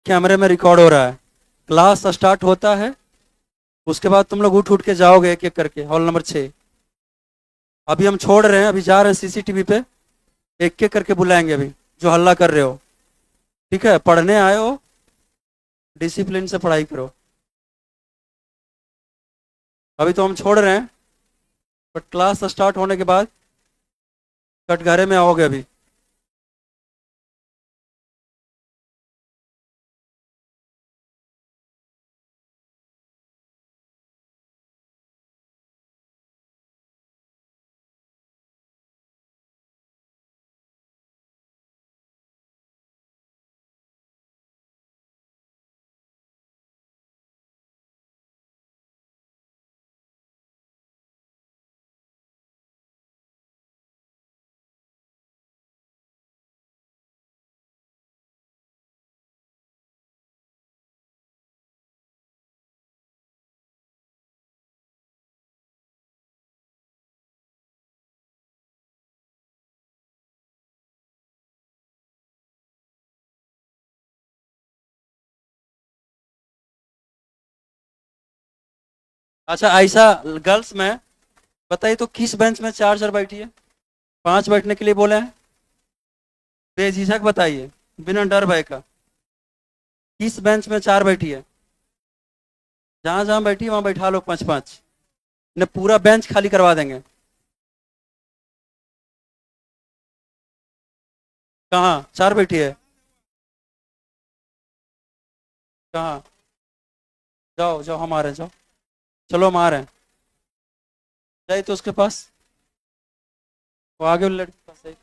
कैमरे में रिकॉर्ड हो रहा है। क्लास स्टार्ट होता है, उसके बाद तुम लोग उठ उठ के जाओगे एक एक करके हॉल नंबर 6। अभी हम छोड़ रहे हैं, अभी जा रहे हैं सीसीटीवी पे, एक एक करके बुलाएंगे अभी जो हल्ला कर रहे हो। ठीक है, पढ़ने आए हो, डिसिप्लिन से पढ़ाई करो। अभी तो हम छोड़ रहे हैं, बट क्लास स्टार्ट होने के बाद कटघरे में आओगे अभी। अच्छा ऐसा, गर्ल्स में बताइए तो किस बेंच में 4 4 बैठी है? 5 बैठने के लिए बोले हैं, बेझिझक बताइए, बिना डर भय का। किस बेंच में 4 बैठी है? जहां जहां बैठी है वहां बैठा लो 5 5, ने पूरा बेंच खाली करवा देंगे। कहाँ 4 बैठी है? कहाँ? जाओ जाओ, हम आ रहे हैं, जाओ। चलो हम आ रहे हैं। जाइए तो उसके पास, वो आगे वाले लड़के के पास जाइए।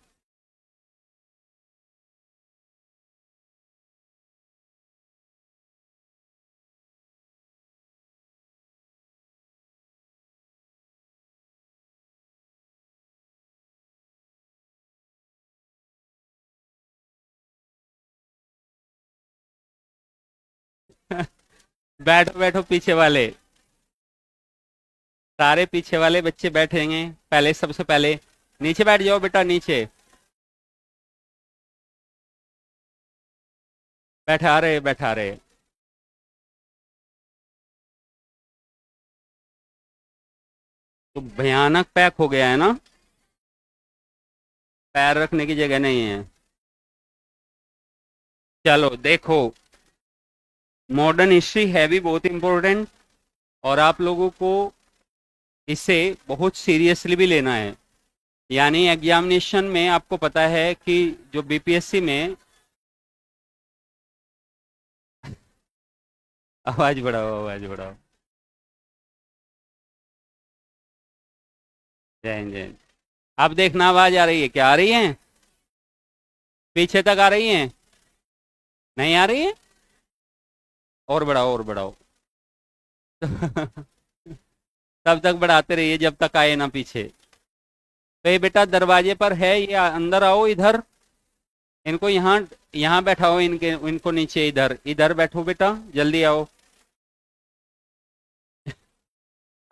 बैठो बैठो पीछे वाले, सारे पीछे वाले बच्चे बैठेंगे पहले, सबसे पहले नीचे बैठ जाओ बेटा, नीचे बैठा रहे, बैठा रहे। तो भयानक पैक हो गया है ना, पैर रखने की जगह नहीं है। चलो देखो, मॉडर्न हिस्ट्री है भी बहुत इंपॉर्टेंट, और आप लोगों को इसे बहुत सीरियसली भी लेना है। यानी एग्जामिनेशन में आपको पता है कि जो बीपीएससी में, आवाज बढ़ाओ, आवाज बढ़ाओ। जय हिंद, जय हिंद। अब देखना आवाज आ रही है क्या, आ रही है? पीछे तक आ रही है? नहीं आ रही है? और बढ़ाओ, और बढ़ाओ। तब तक बढ़ाते रहिए जब तक आए ना पीछे। तो ये बेटा दरवाजे पर है, ये अंदर आओ इधर, इनको यहाँ यहाँ बैठाओ, इनके इनको नीचे, इधर इधर बैठो बेटा, जल्दी आओ,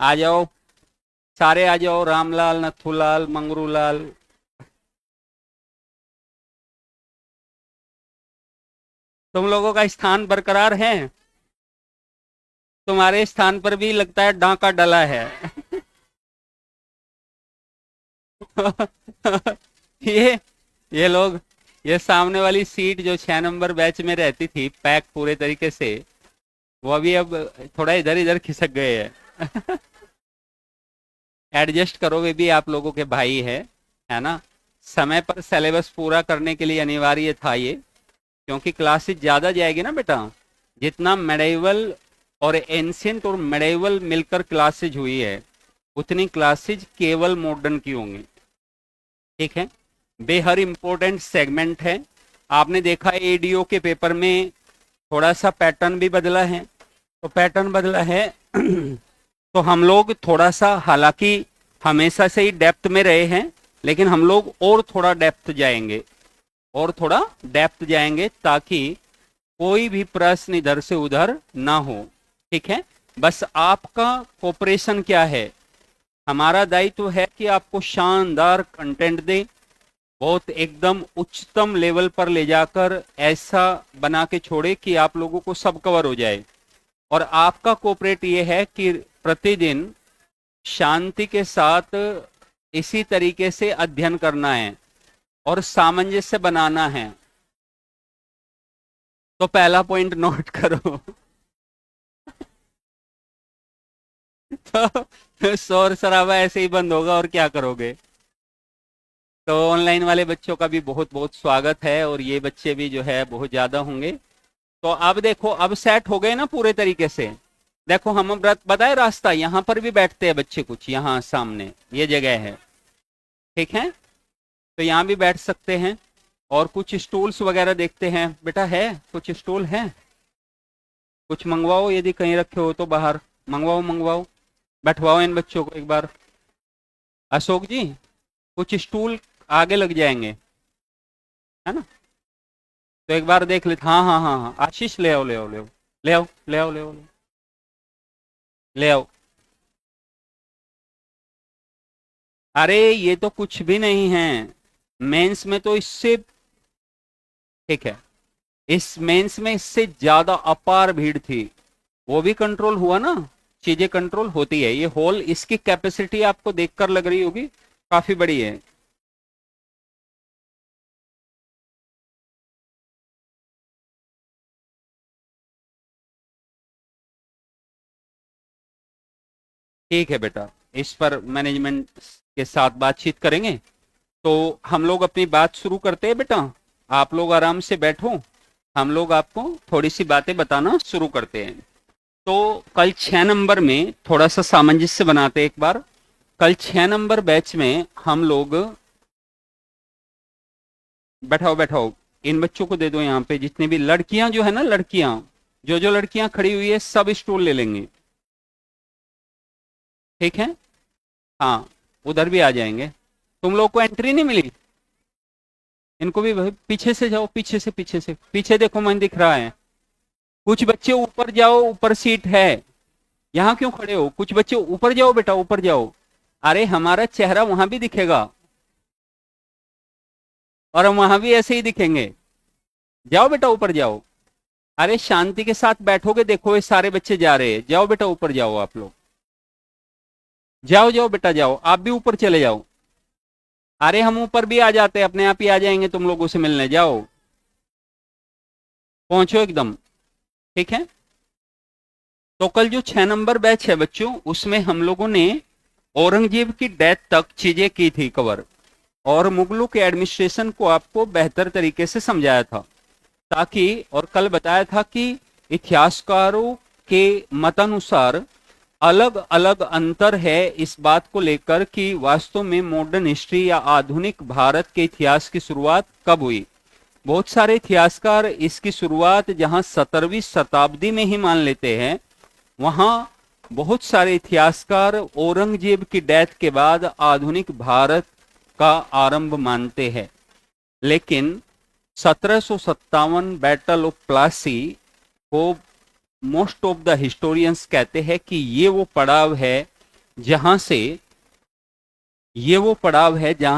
आ जाओ, सारे आ जाओ, रामलाल, नथुलाल, मंगरूलाल। तुम लोगों का स्थान बरकरार है? तुम्हारे स्थान पर भी लगता है डांका डला है। ये ये लोग, ये सामने वाली सीट जो 6 नंबर बैच में रहती थी पैक पूरे तरीके से, वो अभी अब थोड़ा इधर इधर खिसक गए हैं। एडजस्ट करो, वे भी आप लोगों के भाई है ना। समय पर सिलेबस पूरा करने के लिए अनिवार्य था ये, क्योंकि क्लासेस ज़्यादा जाएगी ना बेटा। जितना मेडाइवल और एंशियंट और मेडाइवल मिलकर क्लासेज हुई है, उतनी क्लासेज केवल मॉडर्न की होंगी। ठीक है, बेहद इंपॉर्टेंट सेगमेंट है। आपने देखा एडीओ के पेपर में थोड़ा सा पैटर्न भी बदला है, तो पैटर्न बदला है। तो हम लोग थोड़ा सा, हालांकि हमेशा से ही डेप्थ में रहे हैं, लेकिन हम लोग और थोड़ा डेप्थ जाएंगे, और थोड़ा डेप्थ जाएंगे, ताकि कोई भी प्रश्न इधर से उधर ना हो। ठीक है, बस आपका कोऑपरेशन क्या है, हमारा दायित्व है कि आपको शानदार कंटेंट दें, बहुत एकदम उच्चतम लेवल पर ले जाकर ऐसा बना के छोड़े कि आप लोगों को सब कवर हो जाए। और आपका कोऑपरेट ये है कि प्रतिदिन शांति के साथ इसी तरीके से अध्ययन करना है और सामंजस्य बनाना है। तो पहला पॉइंट नोट करो। तो शोर शराबा ऐसे ही बंद होगा और क्या करोगे। तो ऑनलाइन वाले बच्चों का भी बहुत बहुत स्वागत है, और ये बच्चे भी जो है बहुत ज्यादा होंगे। तो अब देखो, अब सेट हो गए ना पूरे तरीके से। देखो हम बताए रास्ता, यहाँ पर भी बैठते हैं बच्चे, कुछ यहाँ सामने ये जगह है, ठीक है, तो यहाँ भी बैठ सकते हैं। और कुछ स्टूल्स वगैरह देखते हैं, बेटा है कुछ स्टूल है, कुछ मंगवाओ, यदि कहीं रखे हो तो बाहर मंगवाओ मंगवाओ, बैठवाओ इन बच्चों को एक बार। अशोक जी कुछ स्टूल आगे लग जाएंगे, है ना, तो एक बार देख लेते। हाँ हाँ हाँ हाँ, आशीष ले आओ ले आओ ले आओ ले आओ ले आओ ले आओ ले आओ। अरे ये तो कुछ भी नहीं है, मेंस में तो इससे, ठीक है, इस मेंस में इससे ज्यादा अपार भीड़ थी, वो भी कंट्रोल हुआ ना, चीजें कंट्रोल होती है। ये हॉल, इसकी कैपेसिटी आपको देखकर लग रही होगी काफी बड़ी है। ठीक है बेटा, इस पर मैनेजमेंट के साथ बातचीत करेंगे। तो हम लोग अपनी बात शुरू करते हैं बेटा, आप लोग आराम से बैठो, हम लोग आपको थोड़ी सी बातें बताना शुरू करते हैं। तो कल 6 नंबर में थोड़ा सा सामंजस्य बनाते हैं एक बार। कल 6 नंबर बैच में हम लोग, बैठाओ बैठाओ, इन बच्चों को दे दो यहाँ पे, जितनी भी लड़कियां जो है ना, लड़कियां, जो जो लड़कियां खड़ी हुई है सब स्टूल ले लेंगे, ठीक है, हाँ उधर भी आ जाएंगे। तुम लोग को एंट्री नहीं मिली, इनको भी भाई पीछे से जाओ, पीछे से, पीछे से, पीछे देखो मन दिख रहा है। कुछ बच्चे ऊपर जाओ, ऊपर सीट है, यहाँ क्यों खड़े हो, कुछ बच्चे ऊपर जाओ बेटा, ऊपर जाओ, अरे हमारा चेहरा वहां भी दिखेगा और हम वहां भी ऐसे ही दिखेंगे, जाओ बेटा ऊपर जाओ। अरे शांति के साथ बैठोगे, देखो ये सारे बच्चे जा रहे हैं, जाओ बेटा ऊपर जाओ, आप लोग जाओ जाओ बेटा जाओ, आप भी ऊपर चले जाओ। अरे हम ऊपर भी आ जाते, अपने आप ही आ जाएंगे तुम लोगों से मिलने, जाओ पहुंचो एकदम, ठीक है। तो कल जो 6 नंबर बैच है बच्चों, उसमें हम लोगों ने औरंगजेब की डेथ तक चीजें की थी कवर, और मुगलों के एडमिनिस्ट्रेशन को आपको बेहतर तरीके से समझाया था, ताकि, और कल बताया था कि इतिहासकारों के मतानुसार अलग अलग अंतर है इस बात को लेकर कि वास्तव में मॉडर्न हिस्ट्री या आधुनिक भारत के इतिहास की शुरुआत कब हुई। बहुत सारे इतिहासकार इसकी शुरुआत जहां 17वीं शताब्दी में ही मान लेते हैं, वहां बहुत सारे इतिहासकार औरंगजेब की डेथ के बाद आधुनिक भारत का आरंभ मानते हैं। लेकिन 1757 बैटल ऑफ प्लासी को मोस्ट ऑफ द हिस्टोरियंस कहते हैं कि ये वो पड़ाव है जहां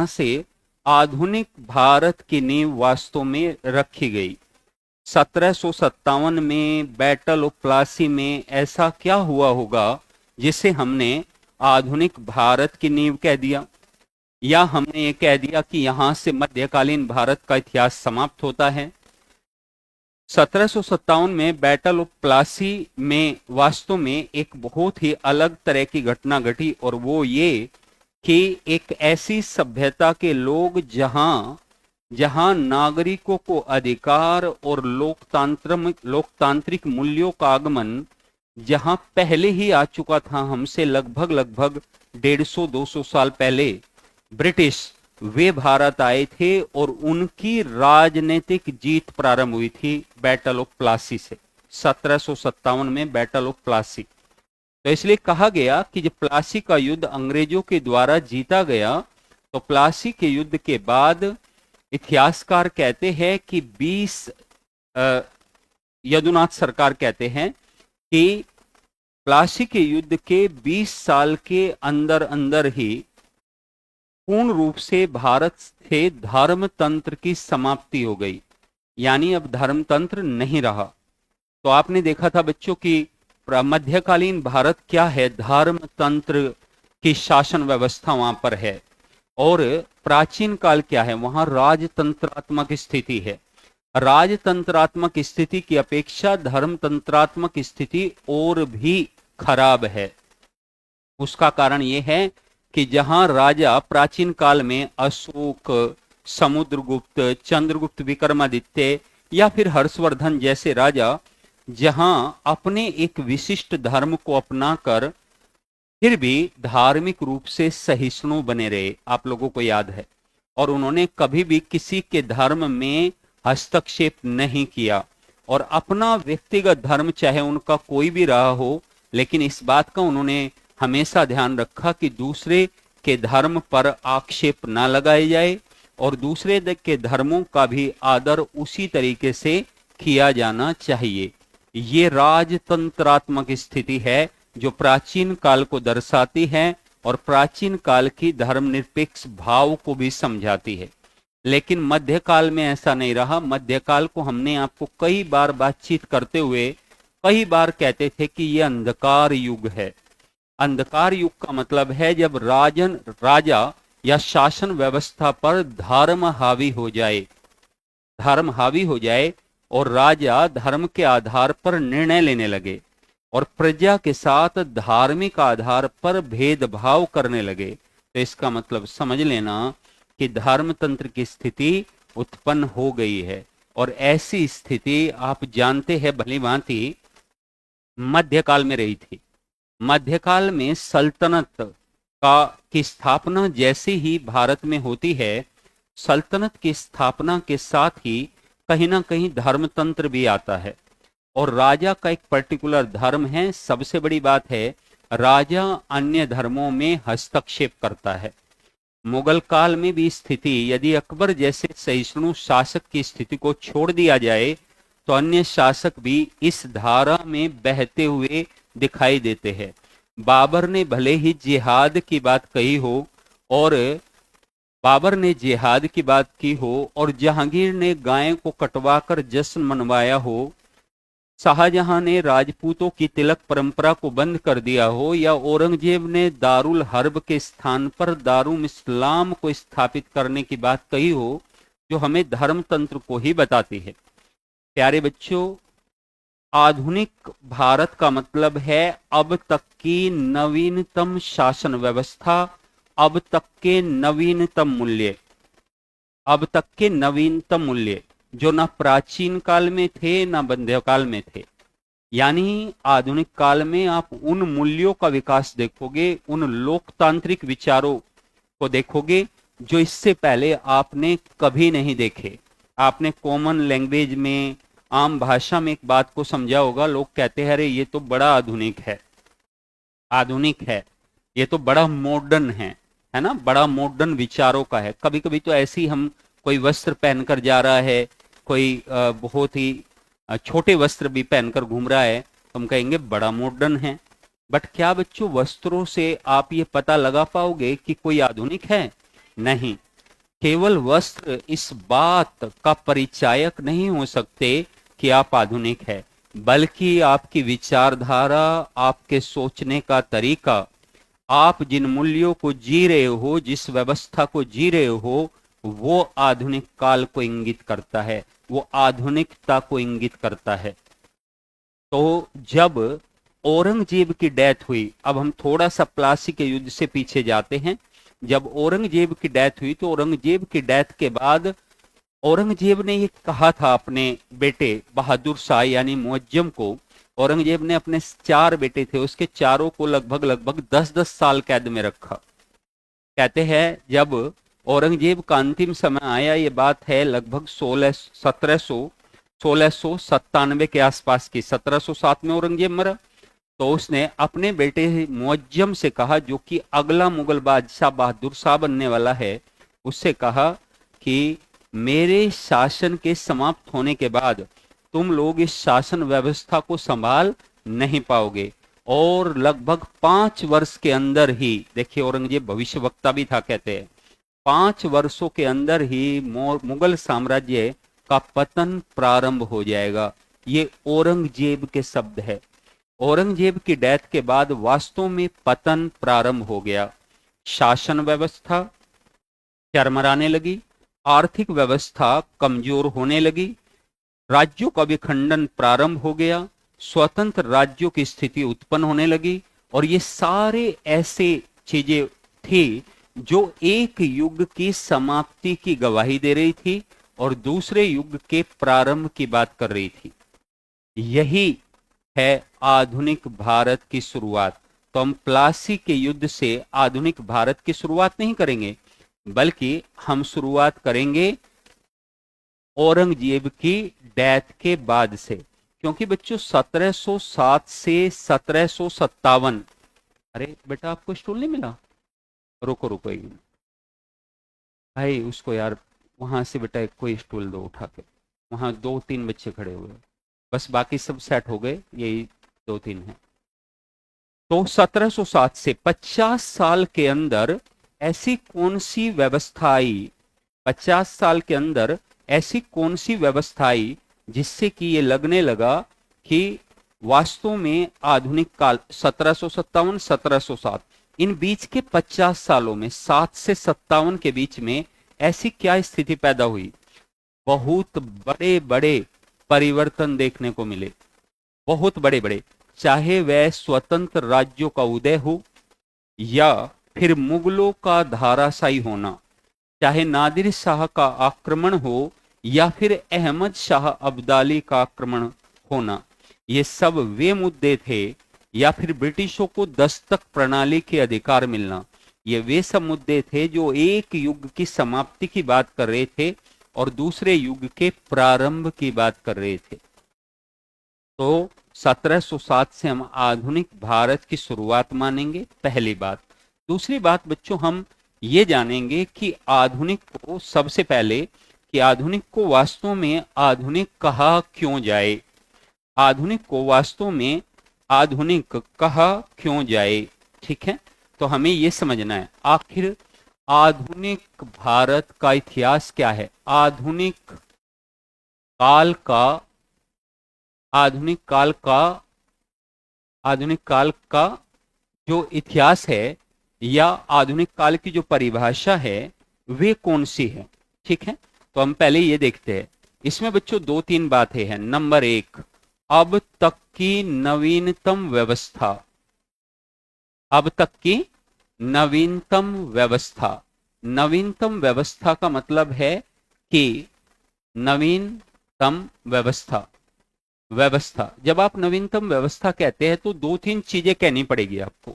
से आधुनिक भारत की नींव वास्तव में रखी गई। 1757 में बैटल ऑफ प्लासी में ऐसा क्या हुआ होगा जिसे हमने आधुनिक भारत की नींव कह दिया, या हमने ये कह दिया कि यहां से मध्यकालीन भारत का इतिहास समाप्त होता है। 1757 में बैटल ऑफ प्लासी में वास्तव में एक बहुत ही अलग तरह की घटना घटी, और वो ये कि एक ऐसी सभ्यता के लोग जहां नागरिकों को अधिकार और लोकतांत्रिक मूल्यों का आगमन जहां पहले ही आ चुका था, हमसे लगभग 150-200 साल पहले ब्रिटिश वे भारत आए थे, और उनकी राजनीतिक जीत प्रारंभ हुई थी बैटल ऑफ प्लासी से, 1757 में बैटल ऑफ प्लासी। तो इसलिए कहा गया कि जब प्लासी का युद्ध अंग्रेजों के द्वारा जीता गया, तो प्लासी के युद्ध के बाद इतिहासकार कहते हैं कि 20 यदुनाथ सरकार कहते हैं कि प्लासी के युद्ध के 20 साल के अंदर अंदर ही पूर्ण रूप से भारत से धर्म तंत्र की समाप्ति हो गई, यानी अब धर्म तंत्र नहीं रहा। तो आपने देखा था बच्चों की मध्यकालीन भारत क्या है, धर्म तंत्र की शासन व्यवस्था वहां पर है, और प्राचीन काल क्या है, वहां राजतंत्रात्मक स्थिति है। राजतंत्रात्मक स्थिति की अपेक्षा धर्मतंत्रात्मक स्थिति और भी खराब है। उसका कारण यह है कि जहां राजा प्राचीन काल में अशोक, समुद्रगुप्त, चंद्रगुप्त विक्रमादित्य या फिर हर्षवर्धन जैसे राजा जहां अपने एक विशिष्ट धर्म को अपनाकर फिर भी धार्मिक रूप से सहिष्णु बने रहे, आप लोगों को याद है, और उन्होंने कभी भी किसी के धर्म में हस्तक्षेप नहीं किया, और अपना व्यक्तिगत धर्म चाहे उनका कोई भी रहा हो, लेकिन इस बात का उन्होंने हमेशा ध्यान रखा कि दूसरे के धर्म पर आक्षेप ना लगाए जाए और दूसरे के धर्मों का भी आदर उसी तरीके से किया जाना चाहिए। ये राजतंत्रात्मक स्थिति है जो प्राचीन काल को दर्शाती है और प्राचीन काल की धर्मनिरपेक्ष भाव को भी समझाती है। लेकिन मध्यकाल में ऐसा नहीं रहा। मध्यकाल को हमने आपको कई बार बातचीत करते हुए कई बार कहते थे कि यह अंधकार युग है। अंधकार युग का मतलब है जब राजा या शासन व्यवस्था पर धर्म हावी हो जाए, धर्म हावी हो जाए और राजा धर्म के आधार पर निर्णय लेने लगे और प्रजा के साथ धार्मिक आधार पर भेदभाव करने लगे। तो इसका मतलब समझ लेना कि धर्मतंत्र की स्थिति उत्पन्न हो गई है, और ऐसी स्थिति आप जानते हैं भली भांति मध्यकाल में रही थी। मध्यकाल में सल्तनत की स्थापना जैसे ही भारत में होती है, सल्तनत की स्थापना के साथ ही कहीं ना कहीं धर्मतंत्र भी आता है, और राजा का एक पर्टिकुलर धर्म है। सबसे बड़ी बात है, राजा अन्य धर्मों में हस्तक्षेप करता है। मुगल काल में भी स्थिति, यदि अकबर जैसे सहिष्णु शासक की स्थिति को छोड़ दिया जाए तो अन्य शासक भी इस धारा में बहते हुए दिखाई देते हैं। बाबर ने भले ही जिहाद की बात कही हो और बाबर ने जिहाद की बात की हो और जहांगीर ने गाय को कटवाकर जश्न मनवाया हो, शाहजहां ने राजपूतों की तिलक परंपरा को बंद कर दिया हो, या औरंगजेब ने दारुल हर्ब के स्थान पर दारुल इस्लाम को स्थापित करने की बात कही हो, जो हमें धर्मतंत्र को ही बताती है। प्यारे बच्चों, आधुनिक भारत का मतलब है अब तक की नवीनतम शासन व्यवस्था, अब तक के नवीनतम मूल्य, अब तक के नवीनतम मूल्य जो ना प्राचीन काल में थे ना मध्यकाल में थे। यानी आधुनिक काल में आप उन मूल्यों का विकास देखोगे, उन लोकतांत्रिक विचारों को देखोगे जो इससे पहले आपने कभी नहीं देखे। आपने कॉमन लैंग्वेज में, आम भाषा में एक बात को समझा होगा, लोग कहते हैं अरे ये तो बड़ा आधुनिक है, आधुनिक है, ये तो बड़ा मॉडर्न है ना, बड़ा मॉडर्न विचारों का है। कभी कभी तो ऐसे ही हम कोई वस्त्र पहनकर जा रहा है, कोई बहुत ही छोटे वस्त्र भी पहनकर घूम रहा है, तो हम कहेंगे बड़ा मॉडर्न है। बट क्या बच्चों वस्त्रों से आप ये पता लगा पाओगे कि कोई आधुनिक है? नहीं। केवल वस्त्र इस बात का परिचायक नहीं हो सकते कि आप आधुनिक है, बल्कि आपकी विचारधारा, आपके सोचने का तरीका, आप जिन मूल्यों को जी रहे हो, जिस व्यवस्था को जी रहे हो, वो आधुनिक काल को इंगित करता है, वो आधुनिकता को इंगित करता है। तो जब औरंगजेब की डेथ हुई, अब हम थोड़ा सा प्लासी के युद्ध से पीछे जाते हैं। जब औरंगजेब की डेथ हुई तो औरंगजेब की डेथ के बाद औरंगजेब ने ये कहा था अपने बेटे बहादुर शाह यानी मुअज्जम को, औरंगजेब ने अपने 4 बेटे थे, उसके चारों को लगभग 10-10 साल कैद में रखा। कहते हैं जब औरंगजेब का अंतिम समय आया, ये बात है लगभग 1697 के आसपास की, 1707 में औरंगजेब मरा, तो उसने अपने बेटे मुअज्जम से कहा, जो कि अगला मुगल बादशाह बहादुर शाह बनने वाला है, उससे कहा कि मेरे शासन के समाप्त होने के बाद तुम लोग इस शासन व्यवस्था को संभाल नहीं पाओगे, और लगभग 5 वर्ष के अंदर ही, देखिए औरंगजेब भविष्यवक्ता भी था कहते हैं, 5 वर्षों के अंदर ही मुगल साम्राज्य का पतन प्रारंभ हो जाएगा। ये औरंगजेब के शब्द है। औरंगजेब की डेथ के बाद वास्तव में पतन प्रारंभ हो गया। शासन व्यवस्था चरमराने लगी, आर्थिक व्यवस्था कमजोर होने लगी, राज्यों का विखंडन प्रारंभ हो गया, स्वतंत्र राज्यों की स्थिति उत्पन्न होने लगी। और ये सारे ऐसे चीजें थी जो एक युग की समाप्ति की गवाही दे रही थी और दूसरे युग के प्रारंभ की बात कर रही थी। यही है आधुनिक भारत की शुरुआत। तो हम प्लासी के युद्ध से आधुनिक भारत की शुरुआत नहीं करेंगे, बल्कि हम शुरुआत करेंगे औरंगजेब की डेथ के बाद से। क्योंकि बच्चों 1707 से 1757, अरे बेटा आपको स्टूल नहीं मिला? रुको रुको एक मिनट भाई, उसको यार वहां से बेटा एक कोई स्टूल दो उठा के। वहां 2-3 बच्चे खड़े हुए, बस बाकी सब सेट हो गए, यही 2-3 हैं। तो 1707 से 50 साल के अंदर ऐसी कौन सी व्यवस्था आई, 50 साल के अंदर ऐसी कौन सी व्यवस्था आई जिससे कि ये लगने लगा कि वास्तव में आधुनिक काल 1757 1707 इन बीच के 50 सालों में 7 से 57 के बीच में ऐसी क्या स्थिति पैदा हुई? बहुत बड़े बड़े परिवर्तन देखने को मिले, बहुत बड़े बड़े, चाहे वह स्वतंत्र राज्यों का उदय हो या फिर मुगलों का धाराशायी होना, चाहे नादिर शाह का आक्रमण हो या फिर अहमद शाह अब्दाली का आक्रमण होना। ये सब वे मुद्दे थे, या फिर ब्रिटिशों को दस्तक प्रणाली के अधिकार मिलना, ये वे सब मुद्दे थे जो एक युग की समाप्ति की बात कर रहे थे और दूसरे युग के प्रारंभ की बात कर रहे थे। तो 1707 से हम आधुनिक भारत की शुरुआत मानेंगे, पहली बात। दूसरी बात बच्चों, हम ये जानेंगे कि आधुनिक को, सबसे पहले कि आधुनिक को वास्तव में आधुनिक कहा क्यों जाए, आधुनिक को वास्तव में आधुनिक कहा क्यों जाए। ठीक है, तो हमें यह समझना है आखिर आधुनिक भारत का इतिहास क्या है। आधुनिक काल का जो इतिहास है या आधुनिक काल की जो परिभाषा है वे कौन सी है। ठीक है, तो हम पहले ये देखते हैं। इसमें बच्चों 2-3 बातें हैं। नंबर 1, अब तक की नवीनतम व्यवस्था। अब तक की नवीनतम व्यवस्था। नवीनतम व्यवस्था का मतलब है कि नवीनतम व्यवस्था, जब आप नवीनतम व्यवस्था कहते हैं तो 2-3 चीजें कहनी पड़ेगी आपको।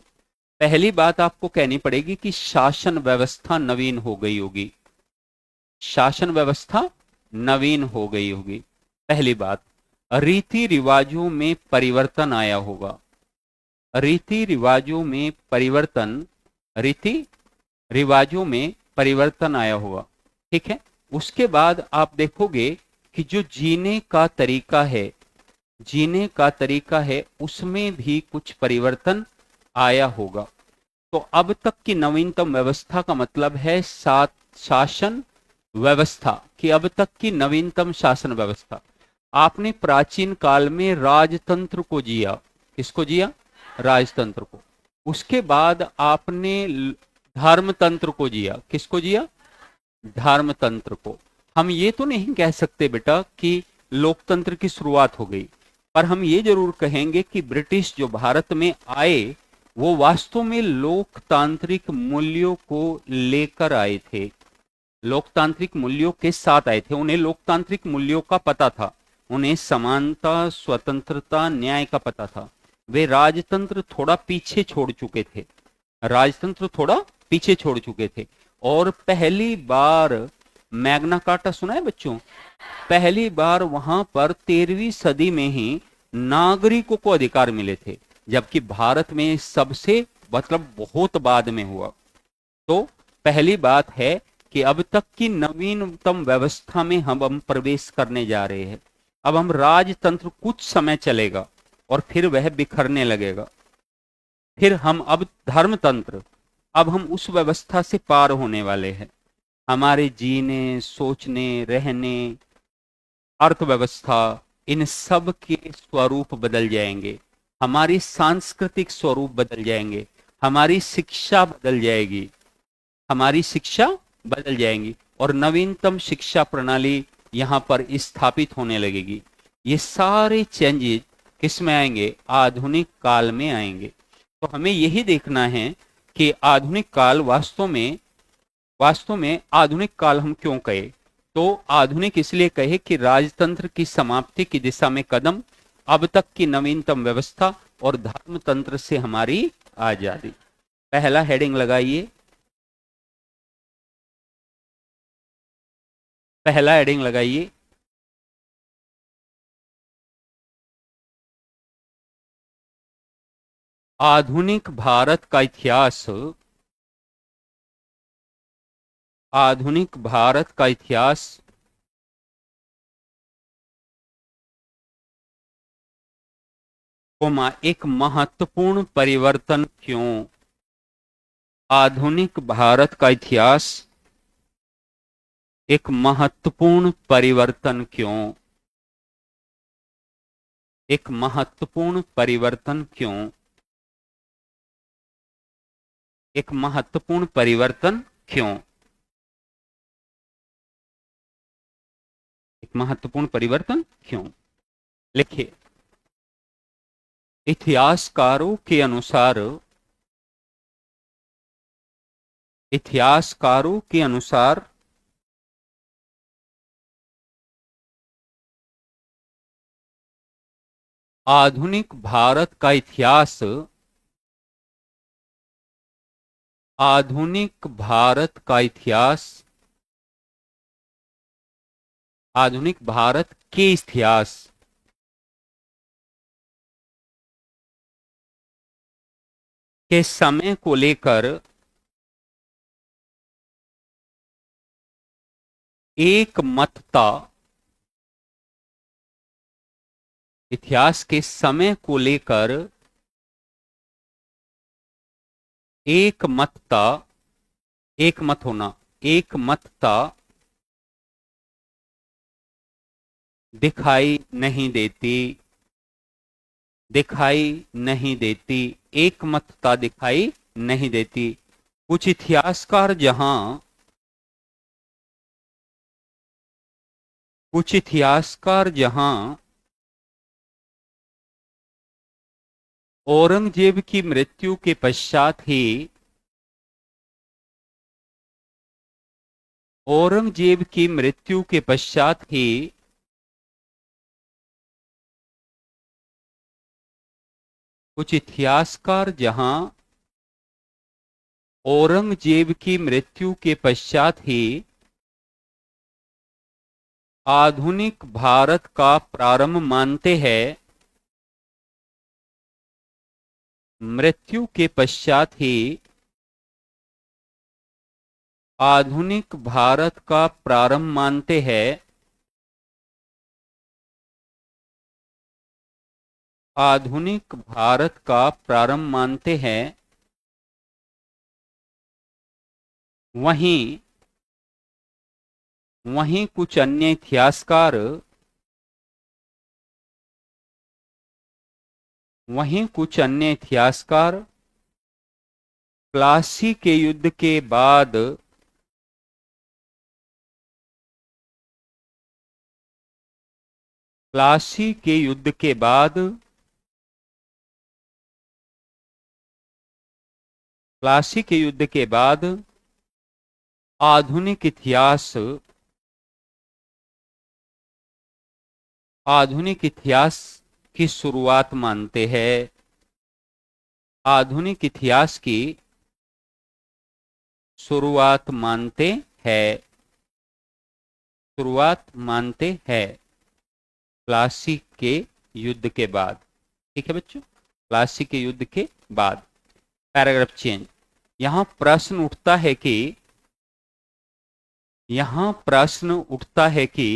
पहली बात आपको कहनी पड़ेगी कि शासन व्यवस्था नवीन हो गई होगी, शासन व्यवस्था नवीन हो गई होगी, पहली बात। रीति रिवाजों में परिवर्तन आया होगा, रीति रिवाजों में परिवर्तन, रीति रिवाजों में परिवर्तन आया होगा। ठीक है, उसके बाद आप देखोगे कि जो जीने का तरीका है, जीने का तरीका है उसमें भी कुछ परिवर्तन आया होगा। तो अब तक की नवीनतम व्यवस्था का मतलब है शासन व्यवस्था, कि अब तक की नवीनतम शासन व्यवस्था। आपने प्राचीन काल में राजतंत्र को जिया, किसको जिया? राजतंत्र को। उसके बाद आपने धर्मतंत्र को जिया, किसको जिया? धर्मतंत्र को। हम ये तो नहीं कह सकते बेटा कि लोकतंत्र की शुरुआत हो गई, पर हम ये जरूर कहेंगे कि ब्रिटिश जो भारत में आए वो वास्तव में लोकतांत्रिक मूल्यों को लेकर आए थे, लोकतांत्रिक मूल्यों के साथ आए थे। उन्हें लोकतांत्रिक मूल्यों का पता था, उन्हें समानता, स्वतंत्रता, न्याय का पता था। वे राजतंत्र थोड़ा पीछे छोड़ चुके थे, राजतंत्र थोड़ा पीछे छोड़ चुके थे। और पहली बार मैग्ना कार्टा सुना है बच्चों? पहली बार वहां पर 13वीं सदी में ही नागरिकों को अधिकार मिले थे, जबकि भारत में सबसे मतलब बहुत बाद में हुआ। तो पहली बात है कि अब तक की नवीनतम व्यवस्था में हम प्रवेश करने जा रहे हैं। अब हम राजतंत्र कुछ समय चलेगा और फिर वह बिखरने लगेगा। फिर हम अब धर्मतंत्र, अब हम उस व्यवस्था से पार होने वाले हैं। हमारे जीने, सोचने, रहने, अर्थव्यवस्था, इन सब के स्वरूप बदल जाएंगे। हमारी सांस्कृतिक स्वरूप बदल जाएंगे, हमारी शिक्षा बदल जाएगी, हमारी शिक्षा बदल जाएंगी और नवीनतम शिक्षा प्रणाली यहाँ पर स्थापित होने लगेगी। ये सारे चेंजेस किस में आएंगे? आधुनिक काल में आएंगे। तो हमें यही देखना है कि आधुनिक काल वास्तव में आधुनिक काल हम क्यों कहे? तो आधुनिक इसलिए कहे कि राजतंत्र की समाप्ति की दिशा में कदम, अब तक की नवीनतम व्यवस्था और धर्मतंत्र से हमारी आजादी। पहला हेडिंग लगाइए, पहला हेडिंग लगाइए, आधुनिक भारत का इतिहास। आधुनिक भारत का इतिहास कोमा एक महत्वपूर्ण परिवर्तन क्यों? आधुनिक भारत का इतिहास एक महत्वपूर्ण परिवर्तन क्यों? एक महत्वपूर्ण परिवर्तन क्यों? एक महत्वपूर्ण परिवर्तन क्यों? एक महत्वपूर्ण परिवर्तन क्यों? लिखिए, इतिहासकारों के अनुसार, इतिहासकारों के अनुसार आधुनिक भारत का इतिहास, आधुनिक भारत का इतिहास, आधुनिक भारत के इतिहास के समय को लेकर एक मतता, इतिहास के समय को लेकर एक मतता, एक मत होना, एक मतता दिखाई नहीं देती, दिखाई नहीं देती, एक मतता दिखाई नहीं देती। कुछ इतिहासकार जहां, कुछ इतिहासकार जहां औरंगजेब की मृत्यु के पश्चात ही, औरंगजेब की मृत्यु के पश्चात ही कुछ इतिहासकार जहां औरंगजेब की मृत्यु के पश्चात ही आधुनिक भारत का प्रारंभ मानते हैं, मृत्यु के पश्चात ही आधुनिक भारत का प्रारंभ मानते हैं, आधुनिक भारत का प्रारंभ मानते हैं, वहीं वहीं कुछ अन्य इतिहासकार, वहीं कुछ अन्य इतिहासकार प्लासी के युद्ध के बाद, प्लासी के युद्ध के बाद, प्लासी के युद्ध के बाद आधुनिक इतिहास, आधुनिक इतिहास की शुरुआत मानते हैं, आधुनिक इतिहास की शुरुआत मानते हैं, शुरुआत मानते हैं प्लासी के युद्ध के बाद। ठीक है बच्चों, प्लासी के युद्ध के बाद। Paragraph change. यहां प्रश्न उठता है कि, यहां प्रश्न उठता है कि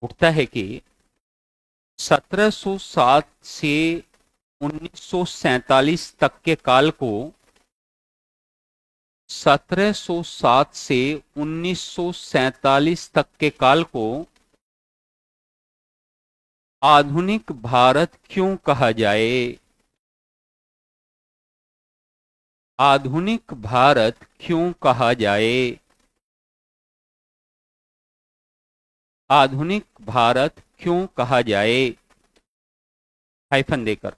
उठता है कि 1707 से 1947 तक के काल को 1707 से 1947 तक के काल को आधुनिक भारत क्यों कहा जाए? आधुनिक भारत क्यों कहा जाए? आधुनिक भारत क्यों कहा जाए? हाइफन देकर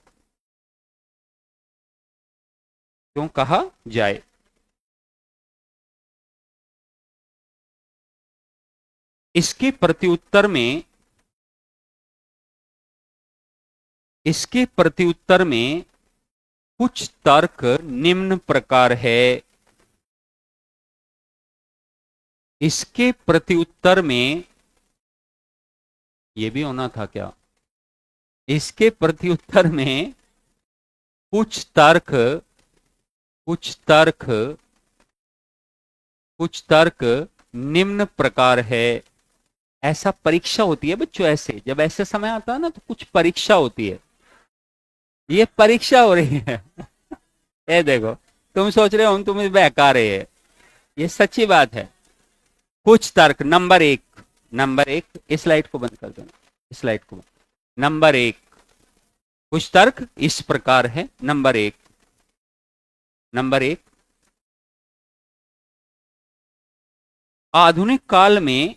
क्यों कहा जाए? इसके प्रत्युत्तर में कुछ तर्क निम्न प्रकार है। इसके प्रत्युत्तर में, ये भी होना था क्या? इसके प्रत्युत्तर में कुछ तर्क निम्न प्रकार है। ऐसा परीक्षा होती है बच्चों, ऐसे जब ऐसे समय आता है ना तो कुछ परीक्षा होती है। ये परीक्षा हो रही है। ये देखो, तुम सोच रहे हो हम तुम्हें बहका रहे हैं, ये सच्ची बात है। कुछ तर्क, नंबर एक, इस लाइट को बंद कर देना, इस लाइट को। नंबर एक, कुछ तर्क इस प्रकार है। नंबर एक, आधुनिक काल में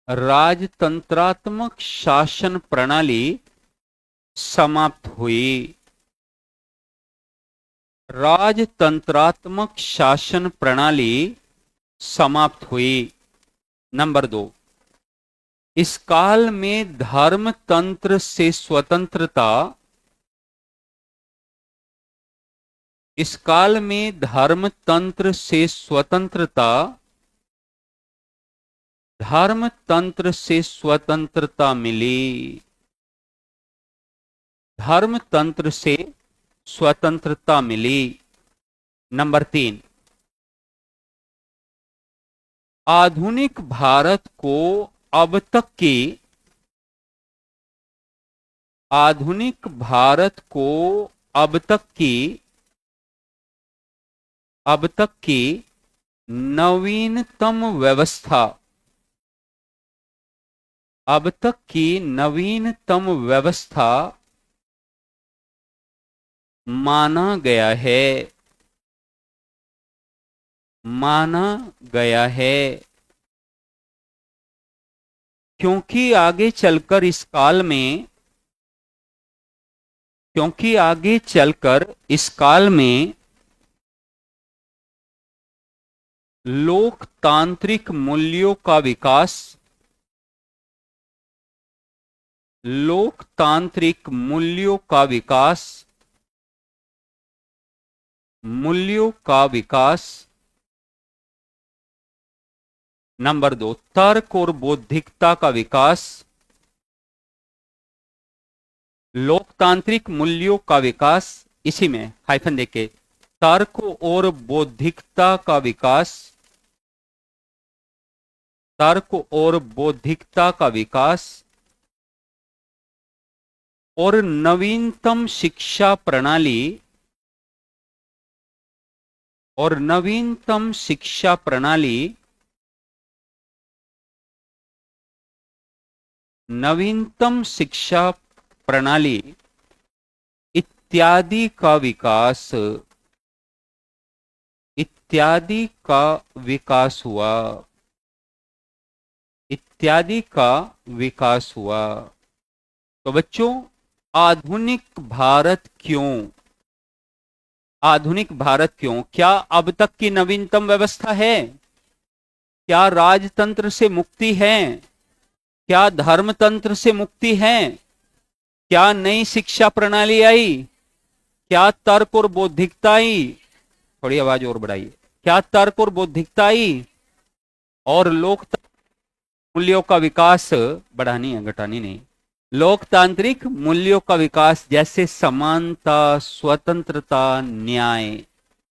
राजतंत्रात्मक शासन प्रणाली समाप्त हुई। राजतंत्रात्मक शासन प्रणाली समाप्त हुई। नंबर दो, इस काल में धर्मतंत्र से स्वतंत्रता मिली। नंबर तीन, आधुनिक भारत को अब तक की नवीनतम व्यवस्था माना गया है। क्योंकि आगे चलकर इस काल में लोकतांत्रिक मूल्यों का विकास। नंबर दो, तर्क और बौद्धिकता का विकास। लोकतांत्रिक मूल्यों का विकास, इसी में हाइफन देके, तर्क और बौद्धिकता का विकास, और नवीनतम शिक्षा प्रणाली इत्यादि का विकास हुआ। तो बच्चों, आधुनिक भारत क्यों? क्या अब तक की नवीनतम व्यवस्था है? क्या राजतंत्र से मुक्ति है? क्या धर्मतंत्र से मुक्ति है? क्या नई शिक्षा प्रणाली आई? क्या तर्क और बौद्धिकता आई? थोड़ी आवाज और बढ़ाइए। क्या तर्क और बौद्धिकता आई? और लोकतंत्र मूल्यों का विकास, बढ़ानी है, घटानी नहीं। लोकतांत्रिक मूल्यों का विकास, जैसे समानता, स्वतंत्रता, न्याय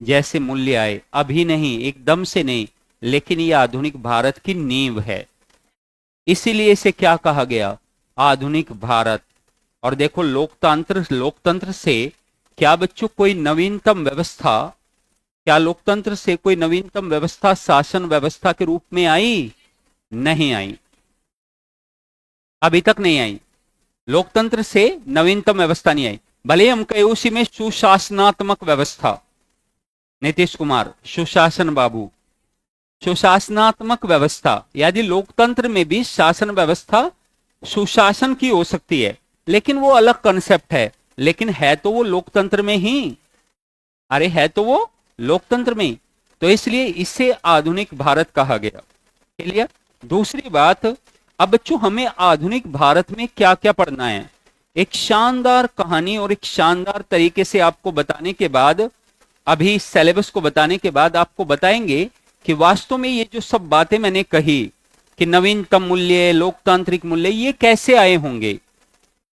जैसे मूल्य आए, अभी नहीं, एकदम से नहीं, लेकिन ये आधुनिक भारत की नींव है। इसीलिए इसे क्या कहा गया? आधुनिक भारत। और देखो, लोकतंत्र से क्या बच्चों कोई नवीनतम व्यवस्था, क्या लोकतंत्र से कोई नवीनतम व्यवस्था शासन व्यवस्था के रूप में आई? नहीं आई, अभी तक नहीं आई। लोकतंत्र से नवीनतम व्यवस्था नहीं आई। भले हम कहे उसी में सुशासनात्मक व्यवस्था, नीतीश कुमार सुशासन बाबू, सुशासनात्मक व्यवस्था, यदि लोकतंत्र में भी शासन व्यवस्था सुशासन की हो सकती है, लेकिन वो अलग कंसेप्ट है। लेकिन है तो वो लोकतंत्र में ही, अरे है तो वो लोकतंत्र में। तो इसलिए इसे आधुनिक भारत कहा गया। क्लियर? दूसरी बात, अब बच्चों हमें आधुनिक भारत में क्या क्या पढ़ना है, एक शानदार कहानी और एक शानदार तरीके से आपको बताने के बाद, अभी सिलेबस को बताने के बाद आपको बताएंगे कि वास्तव में ये जो सब बातें मैंने कही कि नवीनतम मूल्य, लोकतांत्रिक मूल्य, ये कैसे आए होंगे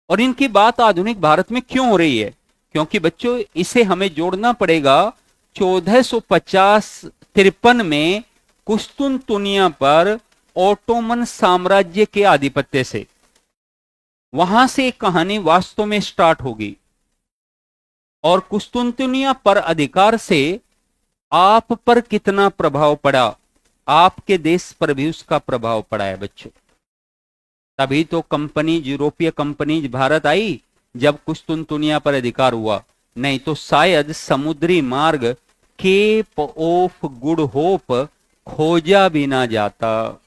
और इनकी बात आधुनिक भारत में क्यों हो रही है। क्योंकि बच्चों इसे हमें जोड़ना पड़ेगा 1453 में कुस्तुनतुनिया पर ओटोमन साम्राज्य के आधिपत्य से। वहां से एक कहानी वास्तव में स्टार्ट होगी और कुस्तुनतुनिया पर अधिकार से आप पर कितना प्रभाव पड़ा, आपके देश पर भी उसका प्रभाव पड़ा है बच्चों। तभी तो कंपनी, यूरोपीय कंपनीज भारत आई जब कुस्तुनतुनिया पर अधिकार हुआ, नहीं तो शायद समुद्री मार्ग केप ऑफ गुड होप खोजा भी ना जाता,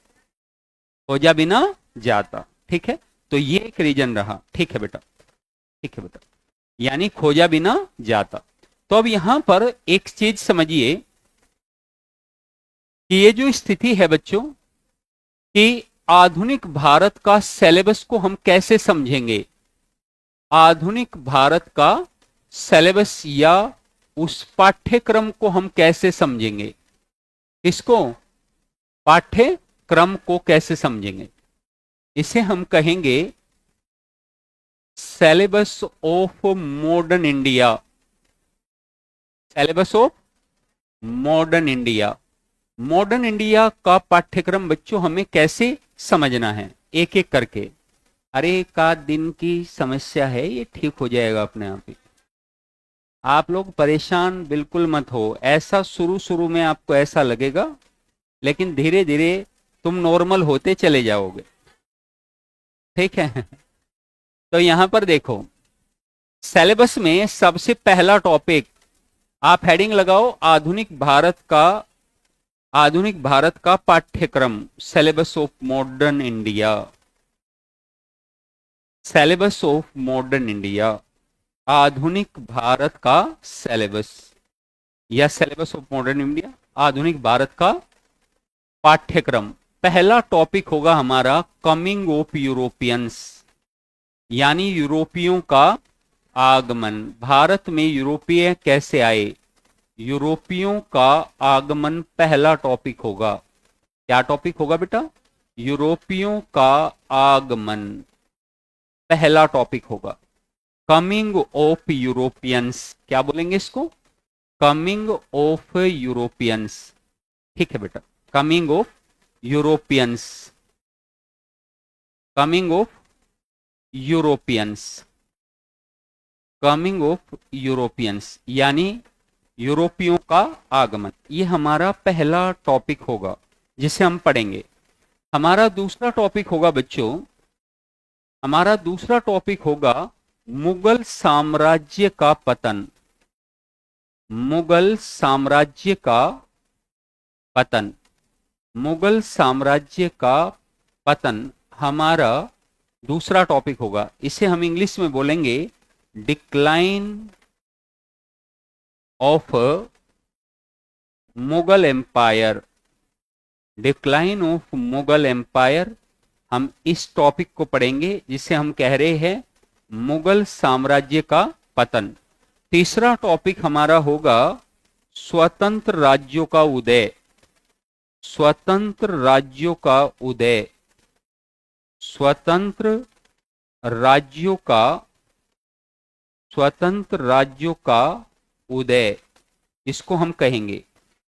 खोजा भी ना जाता। ठीक है, तो ये एक रीजन रहा। ठीक है बेटा, ठीक है बेटा, यानी खोजा भी ना जाता। तो अब यहां पर एक चीज समझिए कि ये जो स्थिति है बच्चों कि आधुनिक भारत का सिलेबस को हम कैसे समझेंगे, आधुनिक भारत का सिलेबस या उस पाठ्यक्रम को हम कैसे समझेंगे, इसको पाठ्यक्रम को कैसे समझेंगे, इसे हम कहेंगे syllabus of modern India, syllabus of modern India. Modern India का पाठ्यक्रम बच्चों हमें कैसे समझना है, एक एक करके। अरे एक आध दिन की समस्या है, ये ठीक हो जाएगा अपने आप ही। आप लोग परेशान बिल्कुल मत हो। ऐसा शुरू शुरू में आपको ऐसा लगेगा, लेकिन धीरे धीरे तुम नॉर्मल होते चले जाओगे। ठीक है? तो यहां पर देखो, सिलेबस में सबसे पहला टॉपिक, आप हेडिंग लगाओ आधुनिक भारत का पाठ्यक्रम, syllabus of modern India, syllabus of modern India, आधुनिक भारत का सिलेबस या सिलेबस ऑफ मॉडर्न इंडिया, आधुनिक भारत का पाठ्यक्रम। पहला टॉपिक होगा हमारा कमिंग ऑफ यूरोपियंस, यानी यूरोपियों का आगमन। भारत में यूरोपीय कैसे आए, यूरोपियों का आगमन पहला टॉपिक होगा। क्या टॉपिक होगा बेटा? यूरोपियों का आगमन पहला टॉपिक होगा। कमिंग ऑफ यूरोपियंस, क्या बोलेंगे इसको? Coming of Europeans. ठीक है बेटा, coming of Europeans, coming of Europeans, coming of Europeans, यानी यूरोपियों का आगमन। ये हमारा पहला टॉपिक होगा जिसे हम पढ़ेंगे। हमारा दूसरा टॉपिक होगा बच्चों, हमारा दूसरा टॉपिक होगा मुगल साम्राज्य का पतन, मुगल साम्राज्य का पतन, मुगल साम्राज्य का पतन हमारा दूसरा टॉपिक होगा। इसे हम इंग्लिश में बोलेंगे decline of Mughal empire, decline of Mughal empire. हम इस टॉपिक को पढ़ेंगे जिसे हम कह रहे हैं मुगल साम्राज्य का पतन। तीसरा टॉपिक हमारा होगा स्वतंत्र राज्यों का उदय, स्वतंत्र राज्यों का उदय, स्वतंत्र राज्यों का, स्वतंत्र राज्यों का उदय, इसको हम कहेंगे।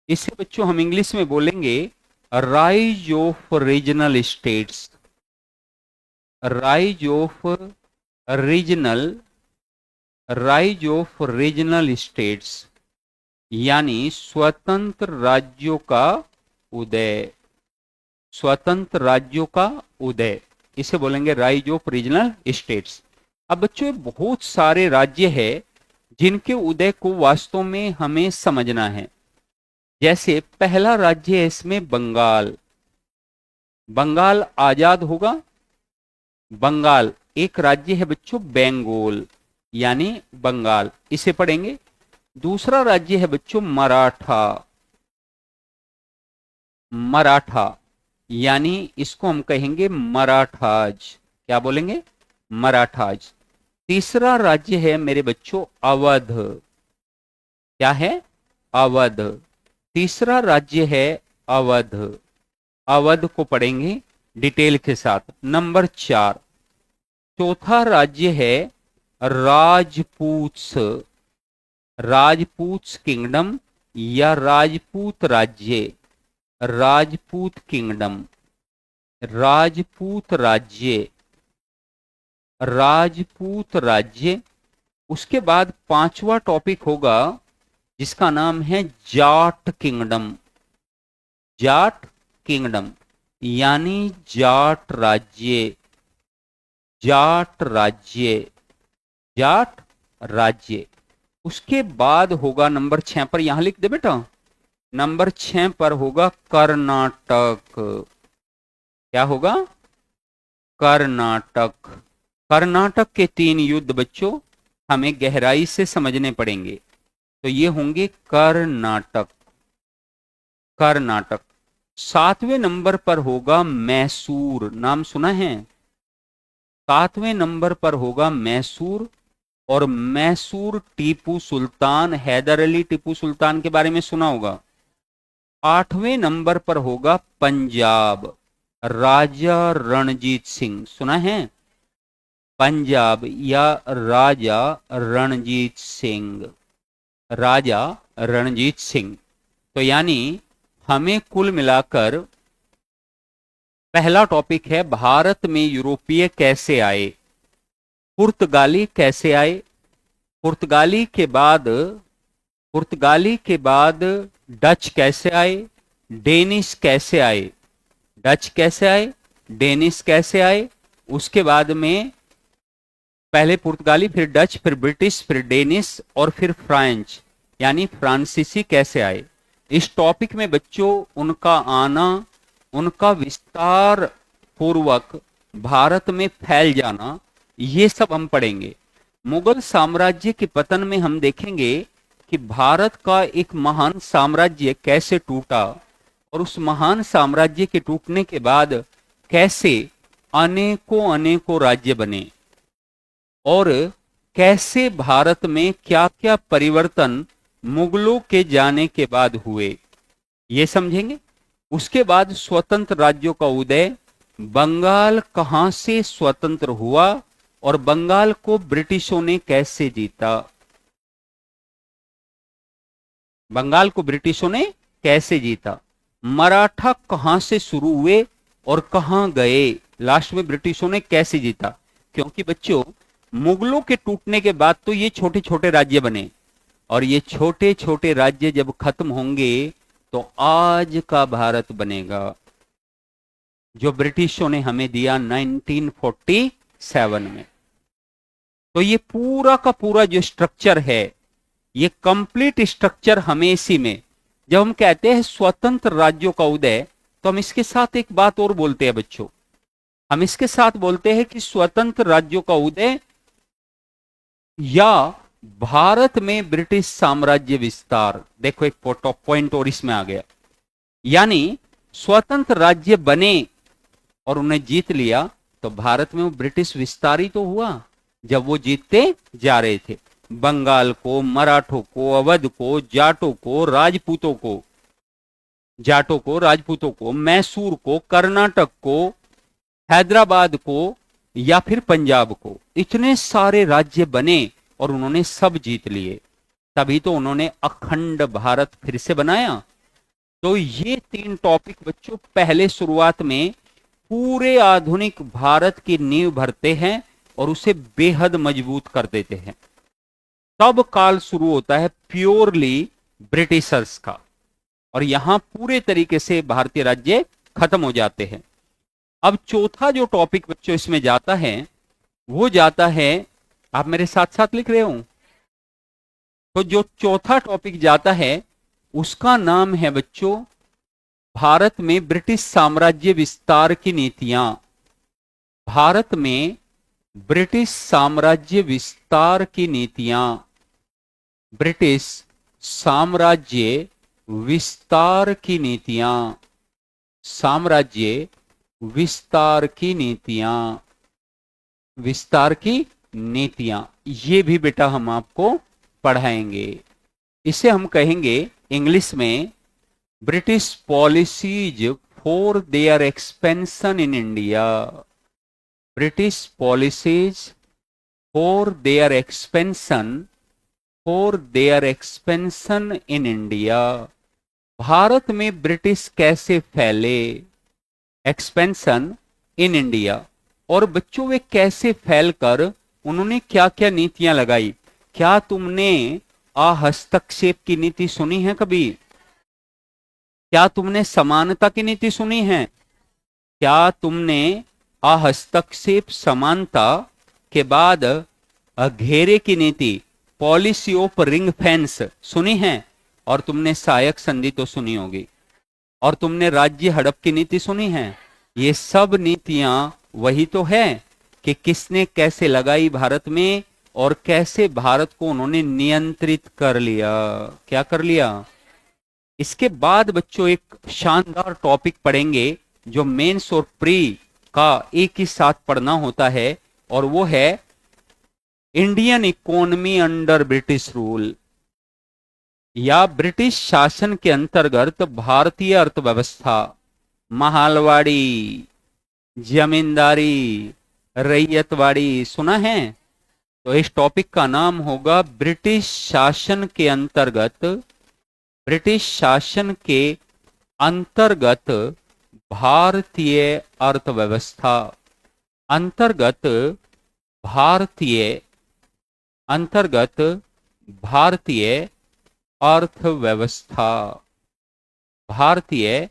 इसे बच्चों हम इंग्लिश में बोलेंगे rise of regional states, rise of regional, rise of regional states, यानी स्वतंत्र राज्यों का उदय, स्वतंत्र राज्यों का उदय, इसे बोलेंगे राइज ऑफ रीजनल स्टेट्स। अब बच्चों ये बहुत सारे राज्य हैं जिनके उदय को वास्तव में हमें समझना है। जैसे पहला राज्य है इसमें बंगाल, बंगाल आजाद होगा। बंगाल एक राज्य है बच्चों, बंगाल यानी बंगाल, इसे पढ़ेंगे। दूसरा राज्य है बच्चों मराठा, मराठा यानी इसको हम कहेंगे मराठाज, क्या बोलेंगे, मराठाज। तीसरा राज्य है मेरे बच्चों अवध, क्या है, अवध। तीसरा राज्य है अवध, अवध को पढ़ेंगे डिटेल के साथ। नंबर 4, चौथा राज्य है राजपूत, राजपूत किंगडम या राजपूत राज्य, राजपूत किंगडम, राजपूत राज्य, राजपूत राज्य। उसके बाद पांचवा टॉपिक होगा जिसका नाम है जाट किंगडम, जाट किंगडम यानी जाट राज्य, जाट राज्य, जाट राज्य। उसके बाद होगा नंबर 6 पर, यहां लिख दे बेटा, नंबर 6 पर होगा कर्नाटक, क्या होगा, कर्नाटक। कर्नाटक के 3 युद्ध बच्चों हमें गहराई से समझने पड़ेंगे, तो ये होंगे कर्नाटक, कर्नाटक। 7वें नंबर पर होगा मैसूर, नाम सुना है, 7वें नंबर पर होगा मैसूर। और मैसूर टीपू सुल्तान, हैदर अली टीपू सुल्तान के बारे में सुना होगा। 8वें नंबर पर होगा पंजाब, राजा रणजीत सिंह, सुना है, पंजाब या राजा रणजीत सिंह, राजा रणजीत सिंह। तो यानी हमें कुल मिलाकर पहला टॉपिक है भारत में यूरोपीय कैसे आए, पुर्तगाली कैसे आए, पुर्तगाली के बाद, पुर्तगाली के बाद डच कैसे आए, डेनिश कैसे आए, डच कैसे आए, डेनिश कैसे आए। उसके बाद में पहले पुर्तगाली, फिर डच, फिर ब्रिटिश, फिर डेनिश और फिर फ्रेंच यानी फ्रांसीसी कैसे आए। इस टॉपिक में बच्चों उनका आना, उनका विस्तार पूर्वक भारत में फैल जाना, ये सब हम पढ़ेंगे। मुगल साम्राज्य के पतन में हम देखेंगे कि भारत का एक महान साम्राज्य कैसे टूटा और उस महान साम्राज्य के टूटने के बाद कैसे अनेकों अनेकों राज्य बने और कैसे भारत में क्या क्या परिवर्तन मुगलों के जाने के बाद हुए, ये समझेंगे। उसके बाद स्वतंत्र राज्यों का उदय, बंगाल कहां से स्वतंत्र हुआ और बंगाल को ब्रिटिशों ने कैसे जीता, बंगाल को ब्रिटिशों ने कैसे जीता। मराठा कहां से शुरू हुए और कहां गए, लास्ट में ब्रिटिशों ने कैसे जीता। क्योंकि बच्चों मुगलों के टूटने के बाद तो ये छोटे छोटे राज्य बने और ये छोटे छोटे राज्य जब खत्म होंगे तो आज का भारत बनेगा जो ब्रिटिशों ने हमें दिया 1947 में। तो ये पूरा का पूरा जो स्ट्रक्चर है, ये कंप्लीट स्ट्रक्चर हमें इसी में, जब हम कहते हैं स्वतंत्र राज्यों का उदय, तो हम इसके साथ एक बात और बोलते हैं बच्चों, हम इसके साथ बोलते हैं कि स्वतंत्र राज्यों का उदय या भारत में ब्रिटिश साम्राज्य विस्तार। देखो एक पॉइंट और इसमें आ गया, यानी स्वतंत्र राज्य बने और उन्हें जीत लिया तो भारत में वो ब्रिटिश विस्तार ही तो हुआ जब वो जीतते जा रहे थे। बंगाल को, मराठों को, अवध को, जाटों को, राजपूतों को, जाटों को, राजपूतों को, मैसूर को, कर्नाटक को, हैदराबाद को, या फिर पंजाब को। इतने सारे राज्य बने और उन्होंने सब जीत लिए, तभी तो उन्होंने अखंड भारत फिर से बनाया। तो ये 3 टॉपिक बच्चों पहले शुरुआत में पूरे आधुनिक भारत की नींव भरते हैं और उसे बेहद मजबूत कर देते हैं। तब काल शुरू होता है प्योरली ब्रिटिशर्स का, और यहां पूरे तरीके से भारतीय राज्य खत्म हो जाते हैं। अब चौथा जो टॉपिक बच्चों इसमें जाता है वो जाता है, आप मेरे साथ साथ लिख रहे हो, तो जो चौथा टॉपिक जाता है उसका नाम है बच्चों भारत में ब्रिटिश साम्राज्य विस्तार की नीतियां। भारत में ब्रिटिश साम्राज्य विस्तार की नीतियां, ब्रिटिश साम्राज्य विस्तार की नीतियां, साम्राज्य विस्तार की नीतियां, विस्तार की नीतियां, ये भी बेटा हम आपको पढ़ाएंगे। इसे हम कहेंगे इंग्लिश में British policies for their expansion in India, British policies for their expansion, for their expansion in India. Bharat में ब्रिटिश कैसे फैले, एक्सपेंशन इन इंडिया, और बच्चों वे कैसे फैलकर उन्होंने क्या क्या नीतियां लगाई। क्या तुमने हस्तक्षेप की नीति सुनी है कभी? क्या तुमने समानता की नीति सुनी है? क्या तुमने हस्तक्षेप समानता के बाद घेरे की नीति, पॉलिसी ऑफ रिंग फेंस सुनी है? और तुमने सहायक संधि तो सुनी होगी, और तुमने राज्य हड़प की नीति सुनी है। ये सब नीतियां वही तो है कि किसने कैसे लगाई भारत में और कैसे भारत को उन्होंने नियंत्रित कर लिया। क्या कर लिया? इसके बाद बच्चों एक शानदार टॉपिक पढ़ेंगे जो मेंस और प्री का एक ही साथ पढ़ना होता है, और वो है Indian economy under British rule, या ब्रिटिश शासन के अंतर्गत भारतीय अर्थव्यवस्था। महालवाड़ी, जमींदारी, रैयतवाड़ी सुना है? तो इस टॉपिक का नाम होगा ब्रिटिश शासन के अंतर्गत, ब्रिटिश शासन के अंतर्गत भारतीय अर्थव्यवस्था, अंतर्गत भारतीय, अंतर्गत भारतीय अर्थव्यवस्था, भारतीय